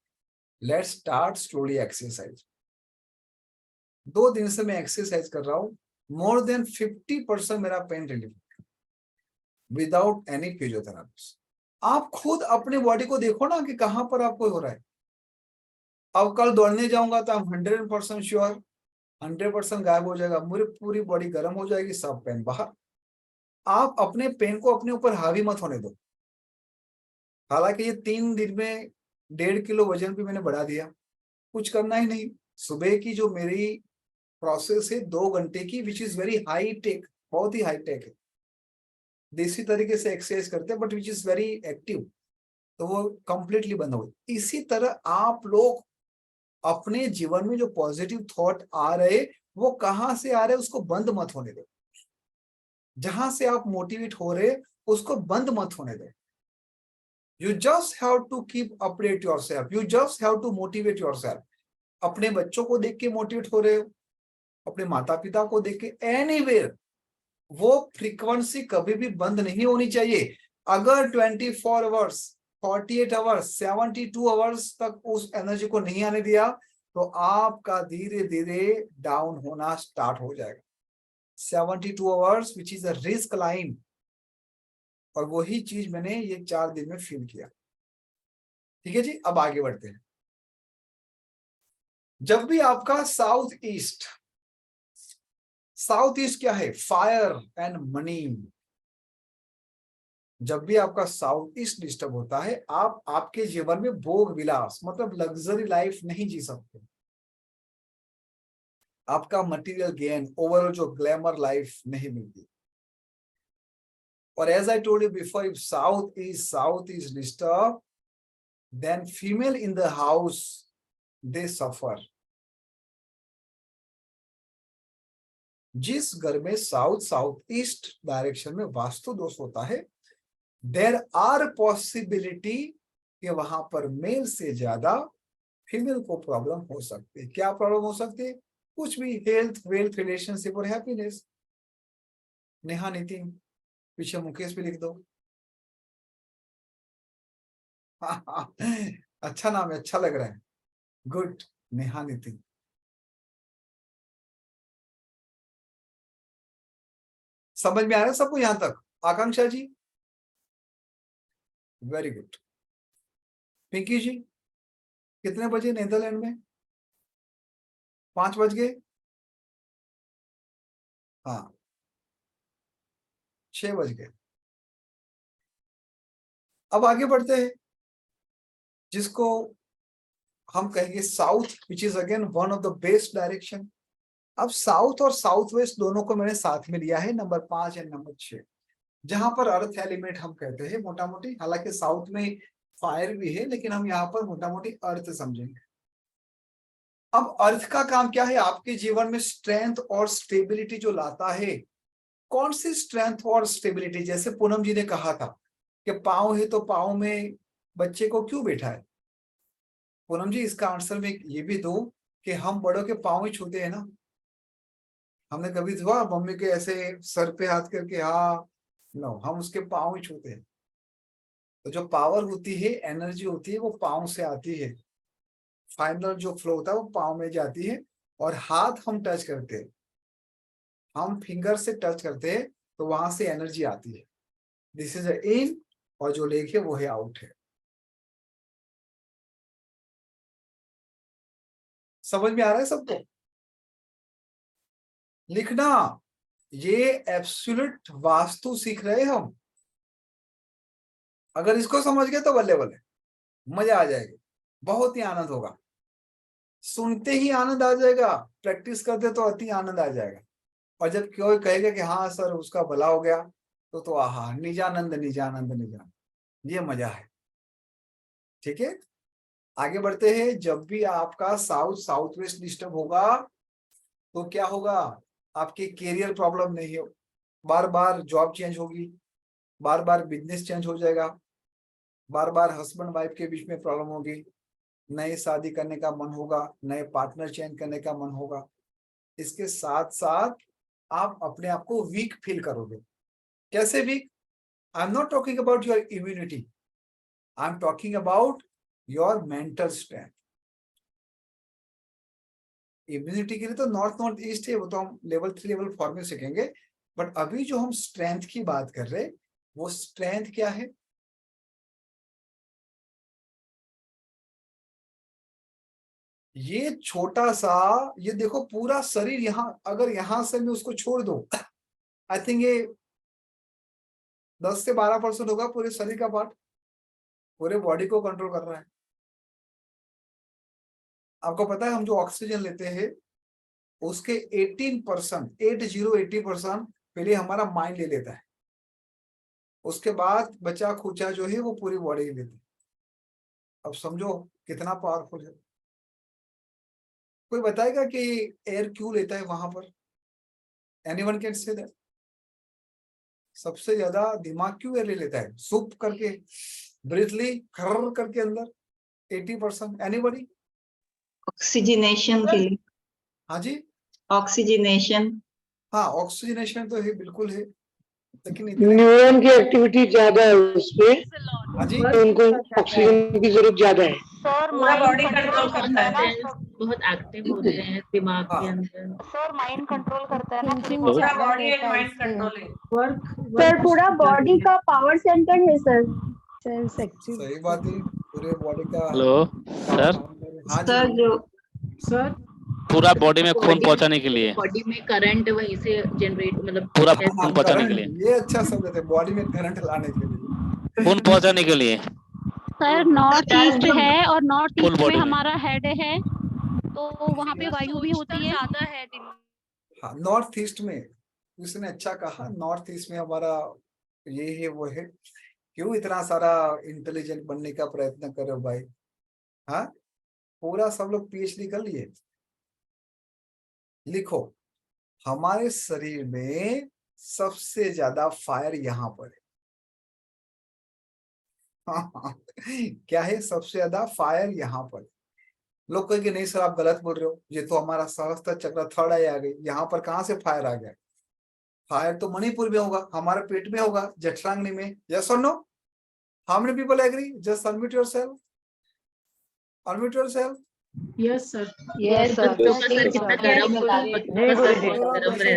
लेट्स स्टार्ट स्लोली एक्सरसाइज। 2 दिन से मैं एक्सरसाइज कर रहा हूँ, मोर देन 50% मेरा pain relief without any physiotherapy. आप खुद अपने बॉडी को देखो ना कि कहां पर आपको हो रहा है। अब कल दौड़ने जाऊंगा तो 100% श्योर 100% गायब हो जाएगा, मेरी पूरी बॉडी गर्म हो जाएगी, सब पेन बाहर। आप अपने पेन को अपने ऊपर हावी मत होने दो। हालांकि ये 3 दिन में 1.5 किलो वजन भी मैंने बढ़ा दिया, कुछ करना ही नहीं। सुबह की जो मेरी प्रोसेस है 2 घंटे की, विच इज वेरी हाई टेक, बहुत ही हाई टेक है, देसी तरीके से एक्सरसाइज करते हैं, but which is very active, तो वो कंप्लीटली बंद हो गई। इसी तरह आप लोग अपने जीवन में जो पॉजिटिव थॉट आ रहे, वो कहां से आ रहे, उसको बंद मत होने दो। जहां से आप मोटिवेट हो रहे, उसको बंद मत होने दो। You just have to keep update yourself, you just have to motivate yourself. अपने बच्चों को देख के मोटिवेट हो रहे हो, अपने माता पिता को देख के, एनीवेयर, वो फ्रीक्वेंसी कभी भी बंद नहीं होनी चाहिए। अगर 24 आवर्स, 48 आवर्स, 72 आवर्स तक उस एनर्जी को नहीं आने दिया, तो आपका धीरे धीरे डाउन होना स्टार्ट हो जाएगा। 72 hours which is a risk line, और वही चीज मैंने ये 4 दिन में फील किया। ठीक है जी, अब आगे बढ़ते हैं। जब भी आपका साउथ ईस्ट क्या है? Fire and money. जब भी आपका साउथ ईस्ट डिस्टर्ब होता है, आप आपके जीवन में भोग विलास, मतलब लग्जरी लाइफ नहीं जी सकते। आपका मटेरियल गेन, ओवरऑल जो ग्लैमर लाइफ नहीं मिलती। और as I told you before, if south is disturb, then female in the house they suffer. जिस घर में साउथ ईस्ट डायरेक्शन में वास्तु दोष होता है, देर आर पॉसिबिलिटी कि वहां पर मेल से ज्यादा फीमेल को प्रॉब्लम हो सकती है। क्या प्रॉब्लम हो सकती है? कुछ भी, हेल्थ, वेल्थ, रिलेशनशिप और हैप्पीनेस। नेहा नितिन, पीछे मुकेश भी लिख दो। अच्छा नाम है, अच्छा लग रहा है, गुड, नेहा नितिन। समझ में आ रहा है सबको यहां तक? आकांक्षा जी, वेरी गुड। पिंकी जी, कितने बजे नीदरलैंड में? 5 बज गए? हाँ 6 बज गए। अब आगे बढ़ते हैं, जिसको हम कहेंगे south, which is again one of the best direction. अब साउथ और साउथ वेस्ट दोनों को मैंने साथ में लिया है, नंबर 5 एंड नंबर 6, जहां पर अर्थ एलिमेंट हम कहते हैं मोटा मोटी। हालांकि साउथ में फायर भी है, लेकिन हम यहाँ पर मोटा मोटी अर्थ समझेंगे। अब अर्थ का काम क्या है? आपके जीवन में स्ट्रेंथ और स्टेबिलिटी जो लाता है। कौन सी स्ट्रेंथ और स्टेबिलिटी? जैसे पूनम जी ने कहा था कि पाँव है तो पाँव में बच्चे को क्यों बैठा है? पूनम जी, इसका आंसर में ये भी दो कि हम बड़ों के पाँव ही छूते हैं ना। हमने कभी हुआ मम्मी के ऐसे सर पे हाथ करके, हाँ नो, हम उसके पाँव ही छूते हैं। तो जो पावर होती है, एनर्जी होती है, वो पाँव से आती है। फाइनल जो फ्लो होता है वो पाँव में जाती है, और हाथ हम टच करते हैं, हम फिंगर से टच करते हैं, तो वहां से एनर्जी आती है। दिस इज इन, और जो लेग है वो है आउट है। समझ में आ रहा है सबको? लिखना, ये एब्सोल्यूट वास्तु सीख रहे हैं हम। अगर इसको समझ गए तो बल्ले बल्ले, मजा आ जाएगा, बहुत ही आनंद होगा। सुनते ही आनंद आ जाएगा, प्रैक्टिस करते तो अति आनंद आ जाएगा। और जब कोई कहेगा कि हाँ सर उसका भला हो गया, तो आहा, निजानंद निजानंद निजानंद, ये मजा है। ठीक है, आगे बढ़ते हैं। जब भी आपका साउथ साउथ वेस्ट डिस्टर्ब होगा तो क्या होगा? आपके कैरियर प्रॉब्लम नहीं हो, बार बार जॉब चेंज होगी, बार बार बिजनेस चेंज हो जाएगा, बार बार हस्बैंड वाइफ के बीच में प्रॉब्लम होगी, नए शादी करने का मन होगा, नए पार्टनर चेंज करने का मन होगा। इसके साथ साथ आप अपने आप को वीक फील करोगे। कैसे weak? I am not talking about your immunity, I am talking about your mental strength. Immunity के लिए तो नॉर्थ ईस्ट है, वो तो हम लेवल 3 लेवल 4 में सीखेंगे। बट अभी जो हम स्ट्रेंथ की बात कर रहे हैं, वो स्ट्रेंथ क्या है? ये छोटा सा, ये देखो पूरा शरीर, यहाँ अगर यहां से मैं उसको छोड़ दूं, आई थिंक ये 10 से 12% होगा पूरे शरीर का पार्ट, पूरे बॉडी को कंट्रोल कर रहा है। आपको पता है हम जो ऑक्सीजन लेते हैं उसके 18%, 80% पहले हमारा माइंड ले लेता है, उसके बाद बचा खुचा जो है वो पूरी बॉडी ले लेती है। अब समझो कितना पावरफुल है। कोई बताएगा कि एयर क्यों लेता है वहां पर? Anyone can say that? सबसे ज्यादा दिमाग क्यों एयर ले लेता है? सूप करके, ब्रीथली खर करके अंदर 80%। एनीबॉडी? ऑक्सीजनेशन के लिए। हाँ जी, ऑक्सीजनेशन। हाँ ऑक्सीजनेशन तो है, बिल्कुल है, लेकिन इतने न्यूरॉन की एक्टिविटी ज्यादा है उसपे, हाँ जी, तो उनको ऑक्सीजन की जरूरत ज्यादा है। सर पूरा बॉडी माइंड कंट्रोल करता है ना, बहुत एक्टिव होते हैं दिमाग के हाँ। अंदर। सर माइंड कंट्रोल करता है ना पूरी थिंकिंग बॉडी। पूरा ज्यादा बॉडी एंड रहता है माइंड इससे। कंट्रोल है। सर पूरा बॉडी का पावर सेंटर है सर। Cells active. सही बात है, पूरे बॉडी का। हेलो सर, हाँ जी, सर जो सर पूरा बॉडी में खून पहुंचाने के लिए, बॉडी में करंट वहीं से जनरेट मतलब पूरा ऐसे- खून पहुंचाने के लिए, ये अच्छा शब्द है, बॉडी में करंट लाने के लिए। खून पहुंचाने के लिए। सर नॉर्थ ईस्ट है और नॉर्थ फुल ईस्ट में बॉडी में। हमारा हेड है, तो वहाँ पे वायु भी होती है। हाँ नॉर्थ ईस्ट में, उसने अच्छा कहा, नॉर्थ ईस्ट में हमारा ये है वो है। क्यों इतना सारा इंटेलिजेंट बनने का प्रयत्न कर रहे हो भाई? हाँ, पूरा सब लोग PhD कर लिए। लिखो, हमारे शरीर में सबसे ज्यादा फायर यहाँ पर है। क्या है? सबसे ज्यादा फायर यहाँ पर। लोग कहेंगे नहीं सर आप गलत बोल रहे हो, ये तो हमारा सहस्त्र चक्र थर्ड आई आ गई, यहाँ पर कहाँ से फायर आ गया? फायर तो मणिपुर में होगा, हमारे पेट में होगा, जठराग्नि में। यस और no? How many people agree? Just unmute yourself, unmute yourself. Yes sir. Yes sir. Sir कितना गर्म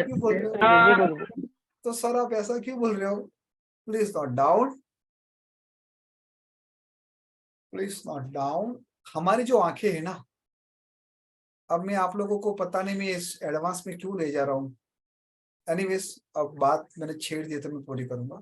क्यों बोल रहे हो? तो सर आप ऐसा क्यों बोल रहे हो? Please not down, please not down. हमारी जो आंखें है ना, अब मैं आप लोगों को पता नहीं मैं इस एडवांस में क्यों ले जा रहा हूँ। एनीवेज अब बात मैंने छेड़ दी तो मैं पूरी करूंगा।